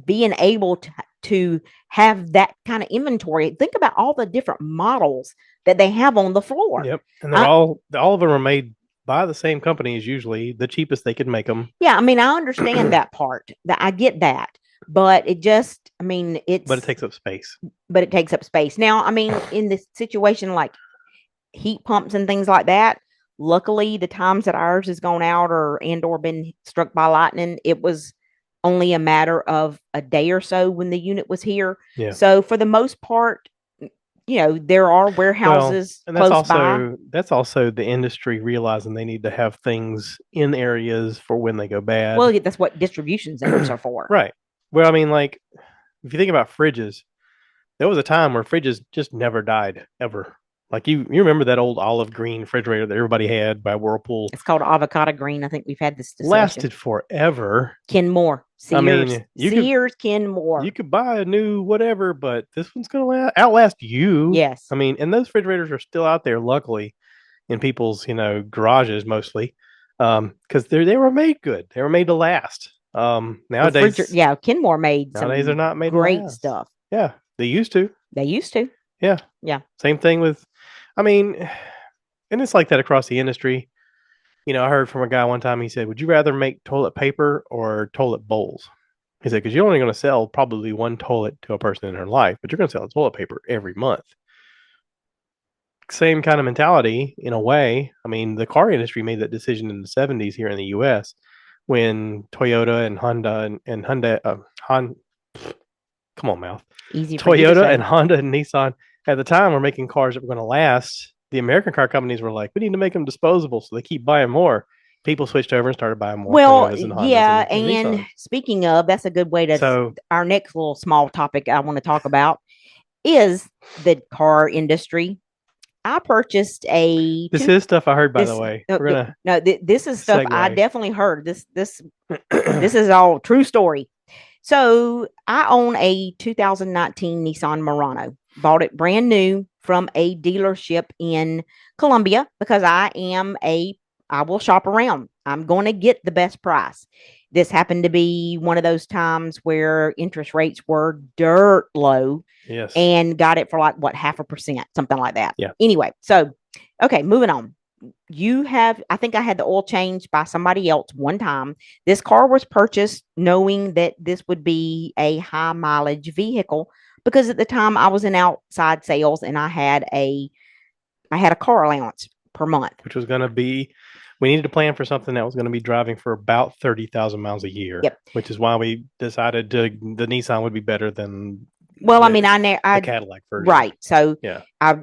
Speaker 1: being able to have that kind of inventory. Think about all the different models that they have on the floor.
Speaker 2: Yep. And they're
Speaker 1: I,
Speaker 2: all of them are made by the same companies, usually the cheapest they could make them.
Speaker 1: yeah, I mean, I understand that part. That I get that. But it just, I mean,
Speaker 2: But it takes up space.
Speaker 1: but it takes up space. Now, I mean, in this situation like heat pumps and things like that, luckily the times that ours has gone out or been struck by lightning, it was only a matter of a day or so when the unit was here.
Speaker 2: Yeah.
Speaker 1: So for the most part, there are warehouses
Speaker 2: and
Speaker 1: close by.
Speaker 2: that's also the industry realizing they need to have things in areas for when they go bad.
Speaker 1: Well, that's what distribution centers are for.
Speaker 2: Right. Well, I mean, like if you think about fridges, there was a time where fridges just never died ever. Like you remember that old olive green refrigerator that everybody had by Whirlpool?
Speaker 1: It's called avocado green. I think we've had this discussion.
Speaker 2: Lasted forever.
Speaker 1: Kenmore. Sears.
Speaker 2: I mean,
Speaker 1: Sears Kenmore.
Speaker 2: You could buy a new whatever, but this one's going to outlast you.
Speaker 1: Yes.
Speaker 2: I mean, and those refrigerators are still out there, luckily, in people's garages mostly, because they were made good. They were made to last. Nowadays,
Speaker 1: Kenmore made
Speaker 2: nowadays they're not made
Speaker 1: great
Speaker 2: to last.
Speaker 1: stuff.
Speaker 2: Yeah, they used to.
Speaker 1: Yeah.
Speaker 2: Same thing with, I mean, and it's like that across the industry. I heard from a guy one time. He said, "Would you rather make toilet paper or toilet bowls?" He said, "Because you're only going to sell probably one toilet to a person in her life, but you're going to sell toilet paper every month." Same kind of mentality in a way. I mean, the car industry made that decision in the 70s here in the U.S. when Toyota and Honda and Hyundai, come on, mouth.
Speaker 1: Easy for you to
Speaker 2: Toyota
Speaker 1: say.
Speaker 2: and Honda and Nissan at the time were making cars that were going to last. The American car companies were like, we need to make them disposable, so they keep buying more. People switched over and started buying more Toyotas and Hondas
Speaker 1: yeah,
Speaker 2: and
Speaker 1: speaking of, that's a good way to.
Speaker 2: So
Speaker 1: our next little small topic I want to talk about is the car industry. I purchased a.
Speaker 2: This is stuff I heard, by the way.
Speaker 1: This is stuff
Speaker 2: segue.
Speaker 1: I definitely heard. This is all true story. So I own a 2019 Nissan Murano. Bought it brand new from a dealership in Columbia because I will shop around. I'm going to get the best price. This happened to be one of those times where interest rates were dirt low.
Speaker 2: Yes.
Speaker 1: And got it for like 0.5%, something like that.
Speaker 2: Yeah.
Speaker 1: Anyway, so okay, moving on. I think I had the oil changed by somebody else one time. This car was purchased knowing that this would be a high mileage vehicle because at the time I was in outside sales and I had a car allowance per month,
Speaker 2: which was going to be, we needed to plan for something that was going to be driving for about 30,000 miles a year.
Speaker 1: Yep.
Speaker 2: Which is why we decided the Nissan would be better than
Speaker 1: the
Speaker 2: Cadillac version.
Speaker 1: Right. So
Speaker 2: yeah.
Speaker 1: I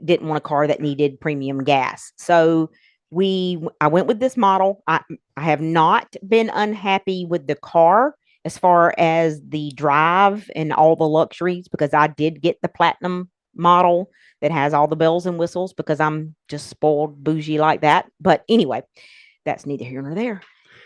Speaker 1: didn't want a car that needed premium gas. So I went with this model. I have not been unhappy with the car as far as the drive and all the luxuries because I did get the platinum model that has all the bells and whistles because I'm just spoiled bougie like that. But anyway, that's neither here nor there.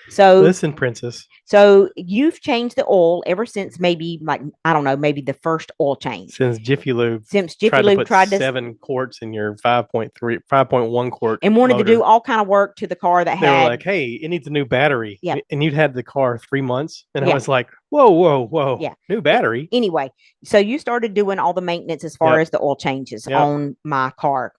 Speaker 1: So
Speaker 2: listen, princess.
Speaker 1: So you've changed the oil ever since maybe maybe the first oil change.
Speaker 2: Since Jiffy Lube
Speaker 1: tried to
Speaker 2: 7 quarts in your 5.1 quart
Speaker 1: and wanted
Speaker 2: motor.
Speaker 1: to do all kind of work to the car that
Speaker 2: they were like, hey, it needs a new battery.
Speaker 1: Yeah.
Speaker 2: And you'd had the car 3 months and I was like, whoa.
Speaker 1: Yeah.
Speaker 2: New battery.
Speaker 1: Anyway, so you started doing all the maintenance as far as the oil changes on my car.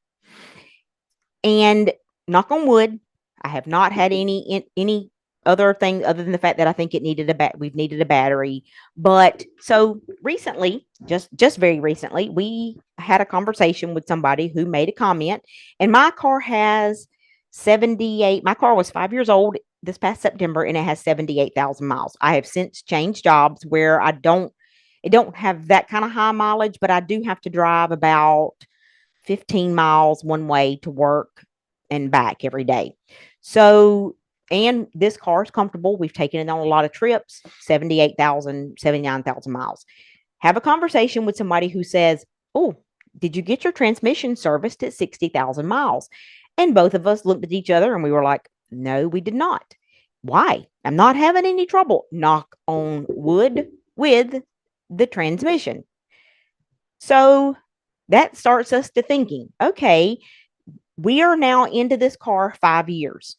Speaker 1: And knock on wood, I have not had any other thing other than the fact that I think we've needed a battery. But so recently, just very recently, we had a conversation with somebody who made a comment, and my car has 78. My car was 5 years old this past September, and it has 78,000 miles. I have since changed jobs where I don't have that kind of high mileage, but I do have to drive about 15 miles one way to work and back every day. So, and this car is comfortable. We've taken it on a lot of trips, 78,000, 79,000 miles. Have a conversation with somebody who says, oh, did you get your transmission serviced at 60,000 miles? And both of us looked at each other and we were like, no, we did not. Why? I'm not having any trouble, knock on wood, with the transmission. So that starts us to thinking, okay, We are now into this car 5 years,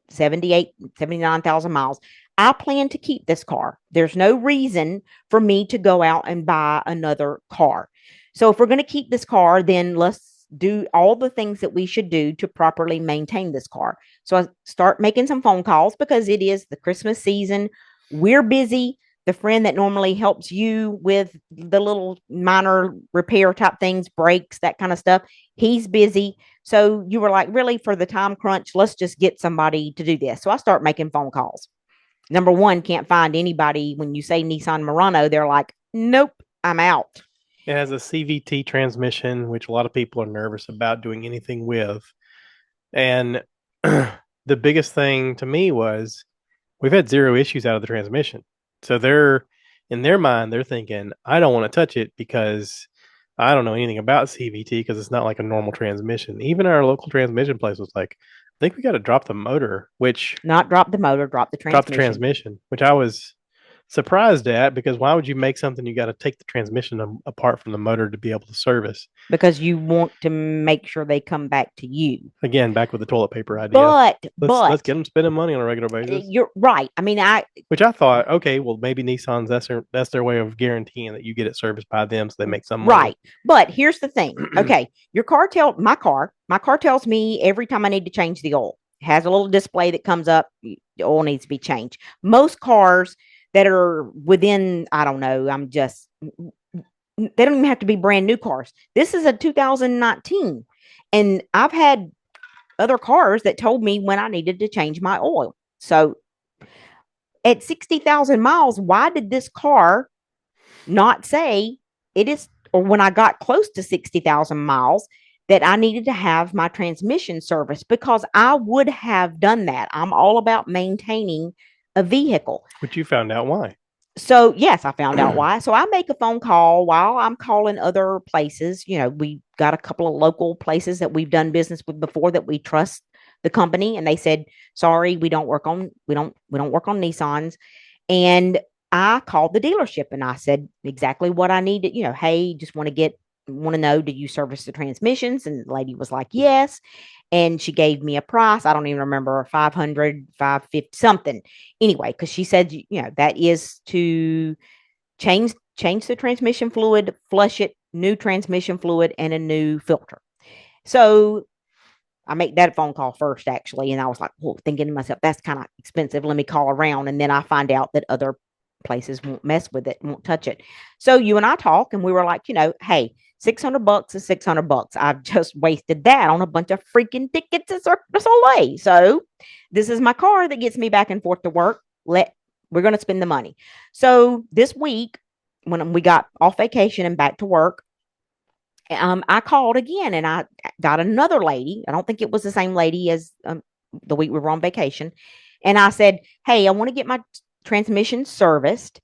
Speaker 1: 78, 79,000 miles. I plan to keep this car. There's no reason for me to go out and buy another car. So if we're going to keep this car, then let's do all the things that we should do to properly maintain this car. So I start making some phone calls because it is the Christmas season. We're busy. The friend that normally helps you with the little minor repair type things, brakes, that kind of stuff, he's busy. So you were like, really, for the time crunch, let's just get somebody to do this. So I start making phone calls. Number one, can't find anybody. When you say Nissan Murano, they're like, nope, I'm out.
Speaker 2: It has a CVT transmission, which a lot of people are nervous about doing anything with. And the biggest thing to me was we've had zero issues out of the transmission. So they're in their mind, they're thinking, I don't want to touch it because I don't know anything about CVT because it's not like a normal transmission. Even our local transmission place was like, I think we got to drop the motor, which
Speaker 1: Not drop the motor, drop the
Speaker 2: drop the
Speaker 1: transmission.
Speaker 2: transmission, which I was surprised at because why would you make something you got to take the transmission apart from the motor to be able to service?
Speaker 1: Because you want to make sure they come back to you.
Speaker 2: Again, back with the toilet paper idea.
Speaker 1: But
Speaker 2: Let's get them spending money on a regular basis.
Speaker 1: you're right. I mean,
Speaker 2: Which I thought, okay, well maybe Nissan's that's their way of guaranteeing that you get it serviced by them, so they make some money.
Speaker 1: right. But here's the thing. Okay, my car tells me every time I need to change the oil. It has a little display that comes up. The oil needs to be changed. Most cars that are within, I don't know, they don't even have to be brand new cars. This is a 2019, and I've had other cars that told me when I needed to change my oil. So at 60,000 miles, why did this car not say it is, or when I got close to 60,000 miles, that I needed to have my transmission service? Because I would have done that. I'm all about maintaining a vehicle.
Speaker 2: But you found out why.
Speaker 1: So, yes, I found out why. So I make a phone call while I'm calling other places. We got a couple of local places that we've done business with before that we trust the company, and they said, "Sorry, we don't work on Nissans." And I called the dealership and I said exactly what I needed. Hey, just want to know, do you service the transmissions? And the lady was like, yes. And she gave me a price. I don't even remember, 500, 550, something. Anyway, because she said, that is to change the transmission fluid, flush it, new transmission fluid, and a new filter. So I make that phone call first, actually. And I was like, well, thinking to myself, that's kind of expensive. Let me call around. And then I find out that other places won't mess with it, won't touch it. So you and I talk, and we were like, hey, $600 is $600. I've just wasted that on a bunch of freaking tickets at Cirque du Soleil. So this is my car that gets me back and forth to work. We're going to spend the money. So this week, when we got off vacation and back to work, I called again and I got another lady. I don't think it was the same lady as the week we were on vacation. And I said, hey, I want to get my transmission serviced.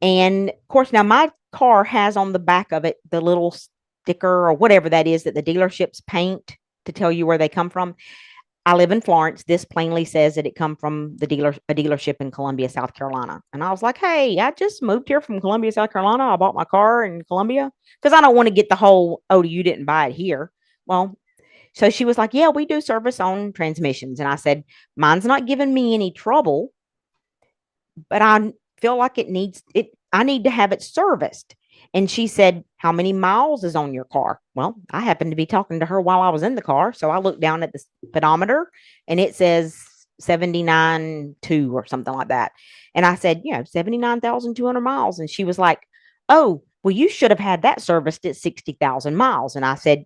Speaker 1: And of course, now my car has on the back of it the little sticker or whatever that is that the dealerships paint to tell you where they come from. I live in Florence. This plainly says that it come from a dealership in Columbia, South Carolina. And I was like, hey, I just moved here from Columbia, South Carolina. I bought my car in Columbia because I don't want to get the whole, oh, you didn't buy it here. Well, so she was like, yeah, we do service on transmissions. And I said, mine's not giving me any trouble, but I feel like I need to have it serviced. And she said, how many miles is on your car? Well, I happened to be talking to her while I was in the car. So I looked down at the speedometer and it says 79.2 or something like that. And I said, 79,200 miles. And she was like, oh, well, you should have had that serviced at 60,000 miles. And I said,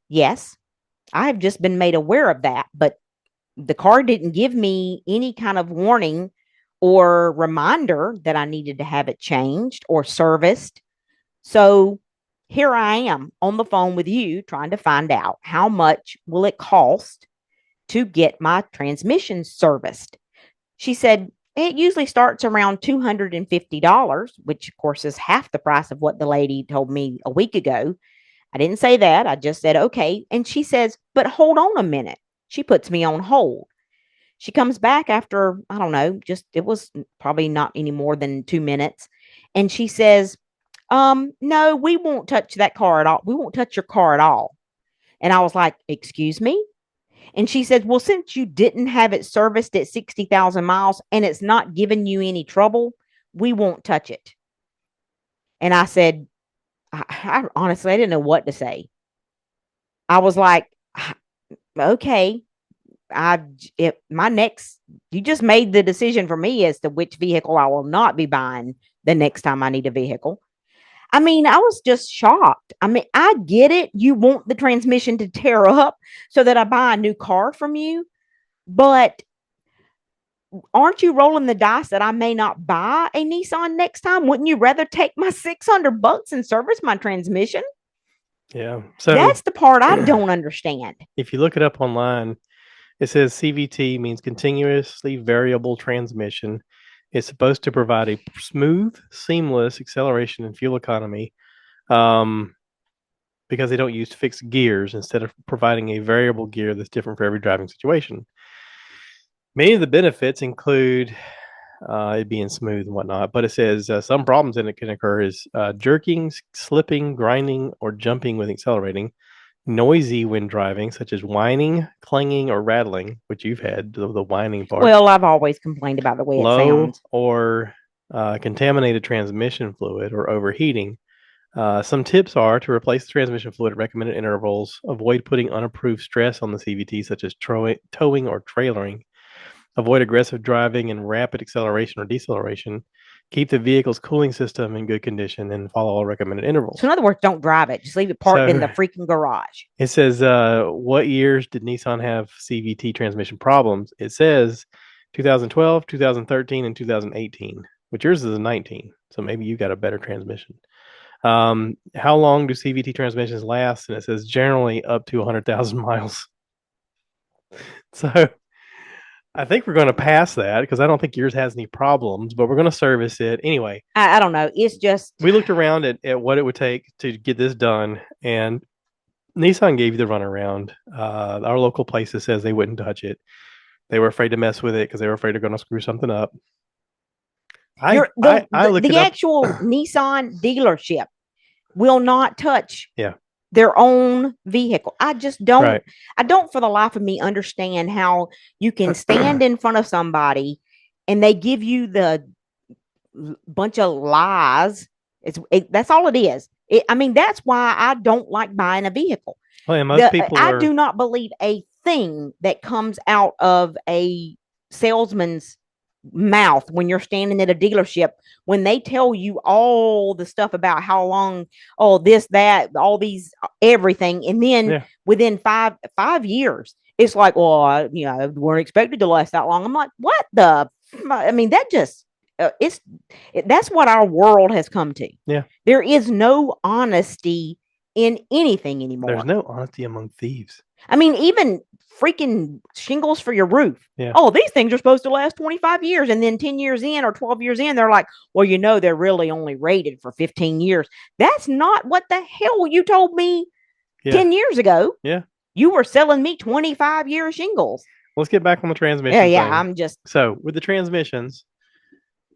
Speaker 1: yes, I have just been made aware of that. But the car didn't give me any kind of warning or reminder that I needed to have it changed or serviced. So here I am on the phone with you trying to find out how much will it cost to get my transmission serviced. She said it usually starts around $250, which of course is half the price of what the lady told me a week ago. I didn't say that. I just said, okay. And she says, but hold on a minute. She puts me on hold. She comes back after, I don't know, it was probably not any more than 2 minutes. And she says, no, we won't touch that car at all. We won't touch your car at all. And I was like, excuse me? And she said, well, since you didn't have it serviced at 60,000 miles and it's not giving you any trouble, we won't touch it. And I said, I honestly, I didn't know what to say. I was like, okay, my next, you just made the decision for me as to which vehicle I will not be buying the next time I need a vehicle. I mean, I was just shocked. I mean, I get it. You want the transmission to tear up so that I buy a new car from you, but aren't you rolling the dice that I may not buy a Nissan next time? Wouldn't you rather take my $600 and service my transmission?
Speaker 2: Yeah. So
Speaker 1: That's the part I don't understand.
Speaker 2: if you look it up online, it says CVT means continuously variable transmission. It's supposed to provide a smooth, seamless acceleration and fuel economy, because they don't use fixed gears instead of providing a variable gear that's different for every driving situation. Many of the benefits include it being smooth and whatnot, but it says some problems in it can occur is jerking, slipping, grinding, or jumping when accelerating, noisy when driving, such as whining, clanging, or rattling, which you've had the whining part.
Speaker 1: Well, I've always complained about the way it sounds.
Speaker 2: Or contaminated transmission fluid or overheating. Some tips are to replace the transmission fluid at recommended intervals, avoid putting unapproved stress on the CVT, such as towing or trailering, avoid aggressive driving and rapid acceleration or deceleration, keep the vehicle's cooling system in good condition, and follow all recommended intervals.
Speaker 1: So, in other words, don't drive it. Just leave it parked in the freaking garage.
Speaker 2: It says, what years did Nissan have CVT transmission problems? It says 2012, 2013, and 2018, which yours is a 19. So maybe you got a better transmission. How long do CVT transmissions last? And it says generally up to 100,000 miles. So I think we're going to pass that because I don't think yours has any problems, but we're going to service it anyway.
Speaker 1: I don't know. It's just,
Speaker 2: we looked around at what it would take to get this done, and Nissan gave you the runaround. Our local places says they wouldn't touch it. They were afraid to mess with it because they were afraid they're going to screw something up.
Speaker 1: The actual Nissan dealership will not touch their own vehicle. I just don't. Right. I don't, for the life of me, understand how you can stand in front of somebody and they give you the bunch of lies. That's all it is. I mean, that's why I don't like buying a vehicle.
Speaker 2: Well, most people
Speaker 1: I do not believe a thing that comes out of a salesman's mouth when you're standing at a dealership, when they tell you all the stuff about how long, this, that, all these, everything. And then within five years, it's like, well, weren't expected to last that long. I'm like, what the, I mean, that just, that's what our world has come to.
Speaker 2: Yeah.
Speaker 1: There is no honesty in anything anymore.
Speaker 2: There's no honesty among thieves.
Speaker 1: I mean, even freaking shingles for your roof.
Speaker 2: Yeah.
Speaker 1: Oh, these things are supposed to last 25 years. And then 10 years in or 12 years in, they're like, well, they're really only rated for 15 years. That's not what the hell you told me 10 years ago.
Speaker 2: Yeah.
Speaker 1: You were selling me 25-year shingles.
Speaker 2: Let's get back on the transmission.
Speaker 1: Yeah.
Speaker 2: So with the transmissions,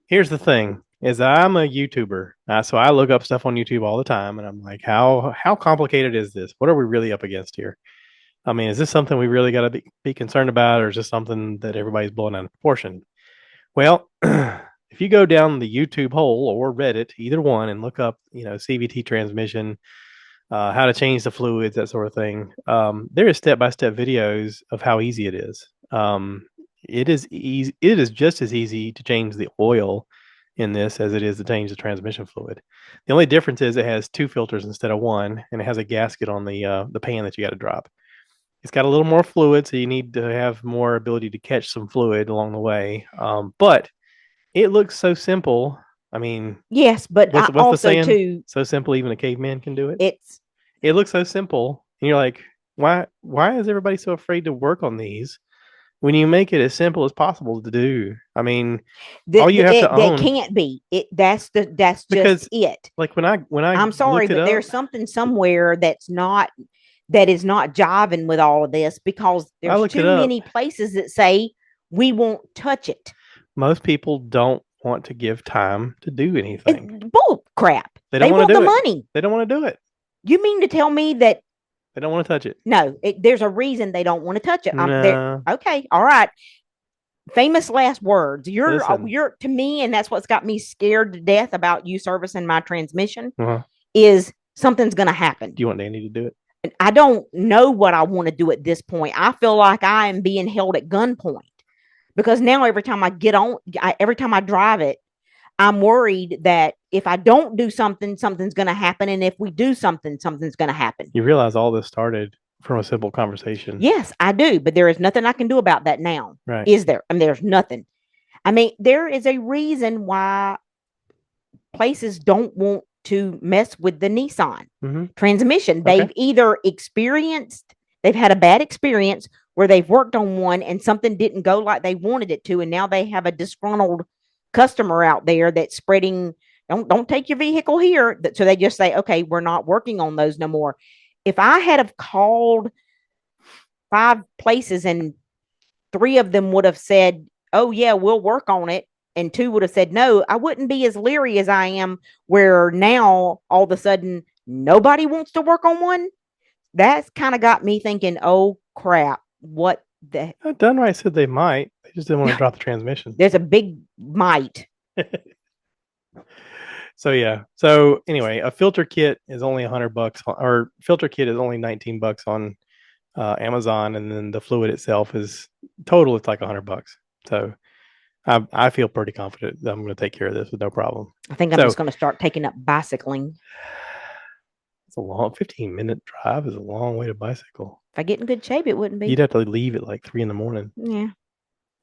Speaker 2: here's the thing. Is I'm a YouTuber, so I look up stuff on YouTube all the time, and I'm like, how complicated is this? What are we really up against here? I mean, is this something we really got to be concerned about, or is this something that everybody's blowing out of proportion? Well, if you go down the YouTube hole or Reddit, either one, and look up, CVT transmission, how to change the fluids, that sort of thing, there is step-by-step videos of how easy it is. It is easy. It is just as easy to change the oil in this as it is to change the transmission fluid. The only difference is it has 2 filters instead of 1, and it has a gasket on the pan that you got to drop. It's got a little more fluid, so you need to have more ability to catch some fluid along the way. But it looks so simple. I mean,
Speaker 1: yes, but
Speaker 2: what's
Speaker 1: also
Speaker 2: the saying?
Speaker 1: Too,
Speaker 2: so simple even a caveman can do it.
Speaker 1: It
Speaker 2: looks so simple, and you're like, why is everybody so afraid to work on these? When you make it as simple as possible to do, I mean, all you have to own.
Speaker 1: That can't be it. That's just it.
Speaker 2: Like when I'm
Speaker 1: sorry, but there's something somewhere that is not jiving with all of this, because there's too many places that say we won't touch it.
Speaker 2: Most people don't want to give time to do anything.
Speaker 1: Bull crap. They want the money.
Speaker 2: They don't want to do it.
Speaker 1: You mean to tell me that
Speaker 2: They don't want to touch it.
Speaker 1: No, there's a reason they don't want to touch it. There.
Speaker 2: No.
Speaker 1: Okay, all right. Famous last words.
Speaker 2: Listen.
Speaker 1: You're to me, and that's what's got me scared to death about you servicing my transmission.
Speaker 2: Uh-huh.
Speaker 1: Is something's going to happen.
Speaker 2: Do you want Danny to do it?
Speaker 1: I don't know what I want to do at this point. I feel like I am being held at gunpoint because now every time every time I drive it, I'm worried that if I don't do something, something's going to happen. And if we do something, something's going to happen.
Speaker 2: You realize all this started from a simple conversation.
Speaker 1: Yes, I do. But there is nothing I can do about that now.
Speaker 2: Right.
Speaker 1: Is there? I mean, there's nothing. I mean, there is a reason why places don't want to mess with the Nissan transmission.
Speaker 2: Okay.
Speaker 1: They've had a bad experience where they've worked on one and something didn't go like they wanted it to. And now they have a disgruntled customer out there that's spreading, don't take your vehicle here. So they just say, okay, we're not working on those no more. If I had have called 5 places and 3 of them would have said, oh yeah, we'll work on it, and 2 would have said no, I wouldn't be as leery as I am where now all of a sudden nobody wants to work on one. That's kind of got me thinking, oh crap, what the
Speaker 2: Dunright said they might. They just didn't want to drop the transmission.
Speaker 1: There's a big might.
Speaker 2: So yeah. So anyway, a filter kit is only $100, or filter kit is only $19 on Amazon, and then the fluid itself is total. It's like $100. So I feel pretty confident that I'm going to take care of this with no problem.
Speaker 1: I think I'm just going to start taking up bicycling.
Speaker 2: It's a long 15-minute drive is a long way to bicycle.
Speaker 1: If I get in good shape, it wouldn't be.
Speaker 2: You'd have to leave at like 3 a.m.
Speaker 1: Yeah.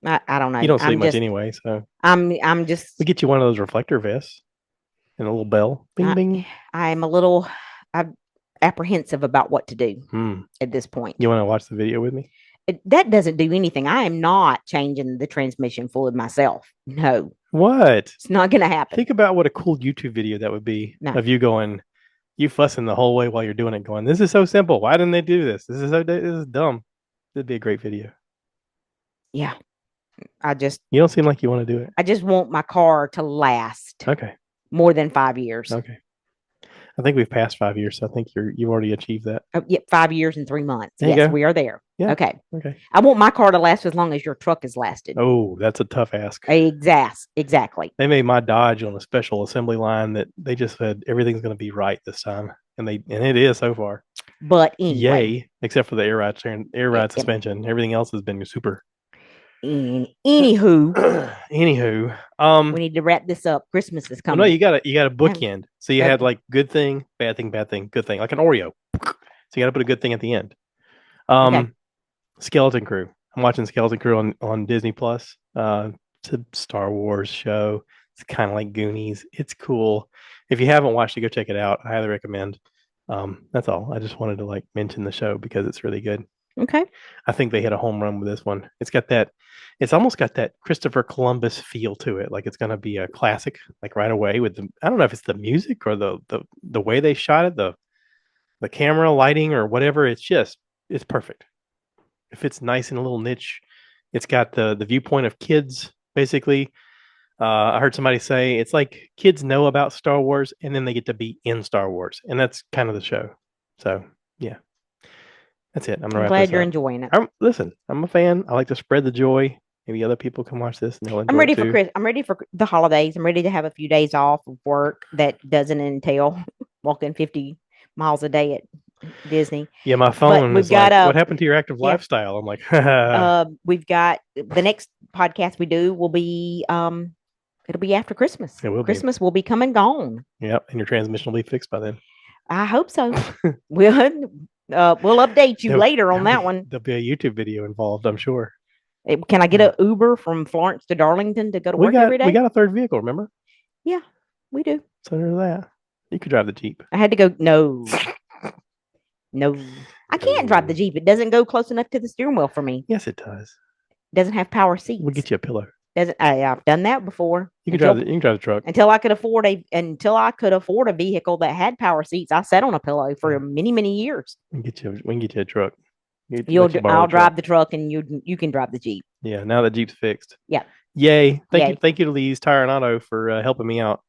Speaker 1: I don't know.
Speaker 2: You don't sleep much anyway, so
Speaker 1: I'm just.
Speaker 2: We get you one of those reflector vests and a little bell. Bing bing.
Speaker 1: I'm a little apprehensive about what to do at this point.
Speaker 2: You want to watch the video with me?
Speaker 1: That doesn't do anything. I am not changing the transmission fluid myself. No.
Speaker 2: What?
Speaker 1: It's not going to happen.
Speaker 2: Think about what a cool YouTube video that would be of you going, you fussing the whole way while you're doing it, going, this is so simple. Why didn't they do this? This is dumb. It'd be a great video.
Speaker 1: Yeah.
Speaker 2: You don't seem like you want to do it.
Speaker 1: I just want my car to last.
Speaker 2: Okay.
Speaker 1: More than 5 years.
Speaker 2: Okay. I think we've passed 5 years, so I think you've already achieved that.
Speaker 1: Oh, yeah, 5 years and 3 months.
Speaker 2: Yes,
Speaker 1: we are there.
Speaker 2: Yeah.
Speaker 1: Okay.
Speaker 2: Okay.
Speaker 1: I want my car to last as long as your truck has lasted.
Speaker 2: Oh, that's a tough ask.
Speaker 1: Exactly.
Speaker 2: They made my Dodge on a special assembly line that they just said everything's going to be right this time, and it is so far.
Speaker 1: But anyway,
Speaker 2: yay! Except for the air ride suspension, everything else has been super.
Speaker 1: Anywho,
Speaker 2: we
Speaker 1: need to wrap this up. Christmas is coming.
Speaker 2: Well, no, you got a bookend. So you had like good thing, bad thing, good thing, like an Oreo. So you got to put a good thing at the end. Okay. Skeleton Crew. I'm watching Skeleton Crew on Disney Plus. It's a Star Wars show. It's kind of like Goonies. It's cool. If you haven't watched it, go check it out. I highly recommend. That's all. I just wanted to mention the show because it's really good.
Speaker 1: Okay.
Speaker 2: I think they hit a home run with this one. It's almost got that Christopher Columbus feel to it. Like it's going to be a classic, like right away with I don't know if it's the music or the way they shot it, the camera lighting or whatever. It's perfect. If it's nice and a little niche, it's got the viewpoint of kids, basically. I heard somebody say it's like kids know about Star Wars and then they get to be in Star Wars. And that's kind of the show. So yeah. That's it. I'm
Speaker 1: glad you're enjoying it.
Speaker 2: Listen, I'm a fan. I like to spread the joy. Maybe other people can watch this and they'll enjoy
Speaker 1: I'm ready
Speaker 2: it too.
Speaker 1: for Chris. I'm ready for the holidays. I'm ready to have a few days off of work that doesn't entail walking 50 miles a day at Disney.
Speaker 2: Yeah, my phone is like, what happened to your active lifestyle? I'm like,
Speaker 1: we've got the next podcast we do will be it'll be after Christmas.
Speaker 2: It will
Speaker 1: Christmas will be come and gone.
Speaker 2: Yep, and your transmission will be fixed by then.
Speaker 1: I hope so. We'll update you later on that one.
Speaker 2: There'll be a YouTube video involved, I'm sure.
Speaker 1: Can I get an Uber from Florence to Darlington to go to work every day?
Speaker 2: We got a third vehicle, remember?
Speaker 1: Yeah, we do.
Speaker 2: So there's that. You could drive the Jeep.
Speaker 1: I had to go. No, I can't drive the Jeep. It doesn't go close enough to the steering wheel for me.
Speaker 2: Yes, it does.
Speaker 1: It doesn't have power seats.
Speaker 2: We'll get you a pillow.
Speaker 1: I've done that before.
Speaker 2: You can drive the truck.
Speaker 1: Until I could afford a vehicle that had power seats, I sat on a pillow for many, many years.
Speaker 2: We can get you a truck.
Speaker 1: I'll drive the truck and you can drive the Jeep.
Speaker 2: Yeah, now the Jeep's fixed.
Speaker 1: Yeah.
Speaker 2: Yay. Thank you to Lee's Tire and Auto for helping me out.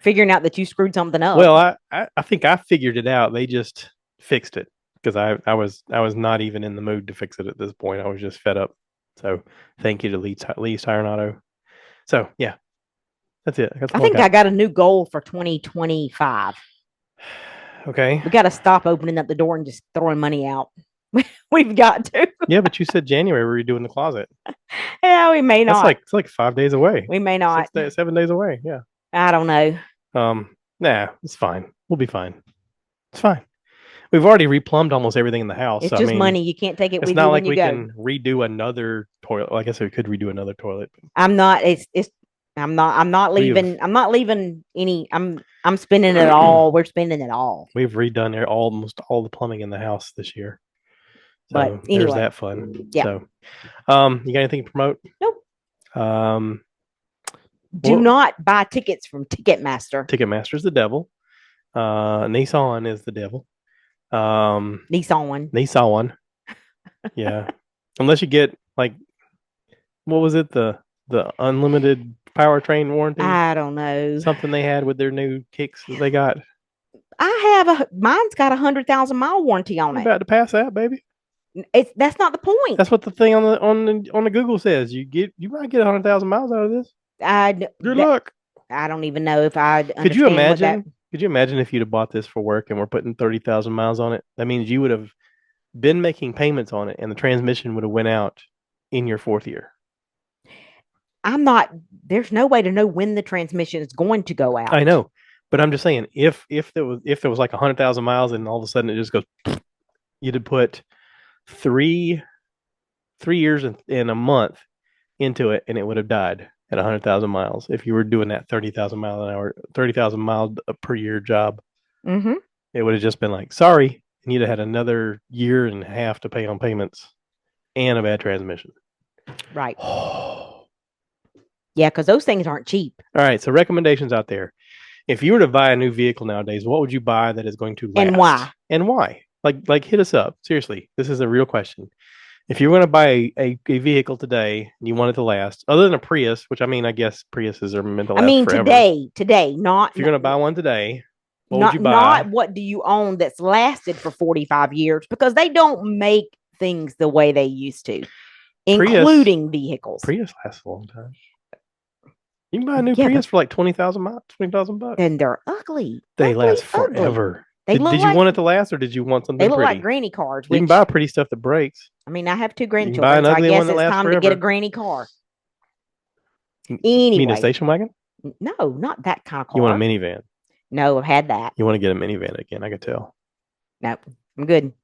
Speaker 1: Figuring out that you screwed something up.
Speaker 2: Well, I think I figured it out. They just fixed it. because I was not even in the mood to fix it at this point. I was just fed up. So thank you to Lee's Tire and Auto. So yeah, that's it. That's
Speaker 1: I
Speaker 2: all I
Speaker 1: think I
Speaker 2: got.
Speaker 1: got a new goal for 2025.
Speaker 2: Okay.
Speaker 1: We got to stop opening up the door and just throwing money out. We've got to.
Speaker 2: Yeah, but you said January we were redoing the closet.
Speaker 1: Yeah, we may
Speaker 2: That's
Speaker 1: not.
Speaker 2: like it's like 5 days away.
Speaker 1: We may not.
Speaker 2: 6 days, 7 days away. Yeah.
Speaker 1: I don't know.
Speaker 2: Nah, it's fine. We'll be fine. It's fine. We've already replumbed almost everything in the house.
Speaker 1: It's
Speaker 2: So, I
Speaker 1: just
Speaker 2: mean,
Speaker 1: money. You can't take it
Speaker 2: it's
Speaker 1: with
Speaker 2: not
Speaker 1: you when
Speaker 2: like
Speaker 1: you
Speaker 2: we
Speaker 1: go.
Speaker 2: can redo another toilet. Well, I guess we could redo another toilet.
Speaker 1: I'm not. It's. I'm not
Speaker 2: We've
Speaker 1: leaving. I'm not leaving any. I'm spending it all. We're spending it all.
Speaker 2: we've redone almost all the plumbing in the house this year.
Speaker 1: But
Speaker 2: So there's
Speaker 1: anyway,
Speaker 2: that fun.
Speaker 1: yeah.
Speaker 2: So, you got anything to promote?
Speaker 1: Nope.
Speaker 2: Um,
Speaker 1: Do
Speaker 2: well,
Speaker 1: not buy tickets from Ticketmaster.
Speaker 2: Ticketmaster's the devil. Nissan is the devil.
Speaker 1: Nissan.
Speaker 2: Nissan. Yeah. Unless you get like what was it the unlimited powertrain warranty,
Speaker 1: I don't know.
Speaker 2: something they had with their new kicks that they got.
Speaker 1: Mine's got 100,000 mile warranty on
Speaker 2: You're
Speaker 1: it.
Speaker 2: about to pass that, baby.
Speaker 1: That's not the point.
Speaker 2: That's what the thing on the Google says. You might get 100,000 miles out of this. Good luck.
Speaker 1: I don't even know if I
Speaker 2: Could you
Speaker 1: understand what that.
Speaker 2: imagine? Could you imagine if you'd have bought this for work and we're putting 30,000 miles on it? That means you would have been making payments on it, and the transmission would have went out in your fourth year.
Speaker 1: I'm not. There's no way to know when the transmission is going to go out.
Speaker 2: I know, but I'm just saying, if there was like 100,000 miles and all of a sudden it just goes, you'd have put three years and a month into it, and it would have died at 100,000 miles if you were doing that 30,000 mile an hour, 30,000 mile per year job.
Speaker 1: Mm-hmm.
Speaker 2: It would have just been like, sorry, and you'd have had another year and a half to pay on payments and a bad transmission.
Speaker 1: Right.
Speaker 2: All
Speaker 1: Yeah, because those things aren't cheap.
Speaker 2: right, so recommendations out there. If you were to buy a new vehicle nowadays, what would you buy that is going to last?
Speaker 1: And why?
Speaker 2: And why? Like hit us up. Seriously, this is a real question. If you were going to buy a vehicle today and you want it to last, other than a Prius, which I mean, I guess Priuses are meant to last forever.
Speaker 1: Today, not.
Speaker 2: If you're going to buy one today, what
Speaker 1: not,
Speaker 2: would you buy?
Speaker 1: Not what do you own that's lasted for 45 years, because they don't make things the way they used to, including vehicles.
Speaker 2: Prius lasts a long time. You can buy a new Prius for like 20,000 miles, $20,000.
Speaker 1: And they're ugly.
Speaker 2: They last forever.
Speaker 1: Did
Speaker 2: you want it to last, or did you want something
Speaker 1: pretty? They look
Speaker 2: pretty?
Speaker 1: like granny cars.
Speaker 2: You can buy pretty stuff that breaks.
Speaker 1: I mean, I have two grandchildren, so I guess it's time to get a granny car. Anyway.
Speaker 2: You mean a station wagon?
Speaker 1: No, not that kind of car.
Speaker 2: You want a minivan?
Speaker 1: No, I've had that.
Speaker 2: You want to get a minivan again? I could tell.
Speaker 1: No, I'm good.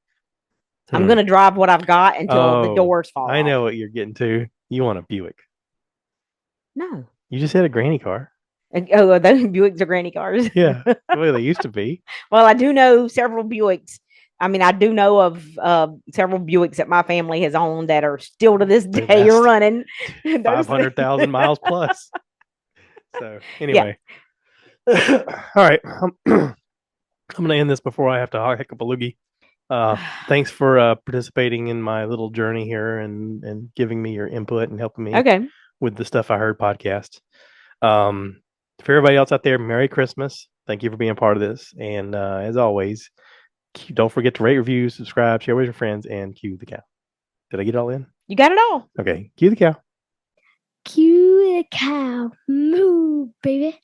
Speaker 1: I'm going to drive what I've got until the doors fall off.
Speaker 2: I know what you're getting to. You want a Buick.
Speaker 1: No.
Speaker 2: You just had a granny car.
Speaker 1: Oh, those Buicks are granny cars.
Speaker 2: Yeah, well, they used to be.
Speaker 1: Well, I do know several Buicks. I mean, I do know of several Buicks that my family has owned that are still to this day running.
Speaker 2: 500,000 miles plus. So anyway, all right. I'm going to end this before I have to hick up a loogie. Thanks for participating in my little journey here and giving me your input and helping me with the Stuff I Heard podcast. For everybody else out there, Merry Christmas. Thank you for being a part of this. And as always, don't forget to rate, review, subscribe, share with your friends, and cue the cow. Did I get it all in?
Speaker 1: You got it all.
Speaker 2: Okay. Cue the cow.
Speaker 3: Cue the cow. Moo, baby.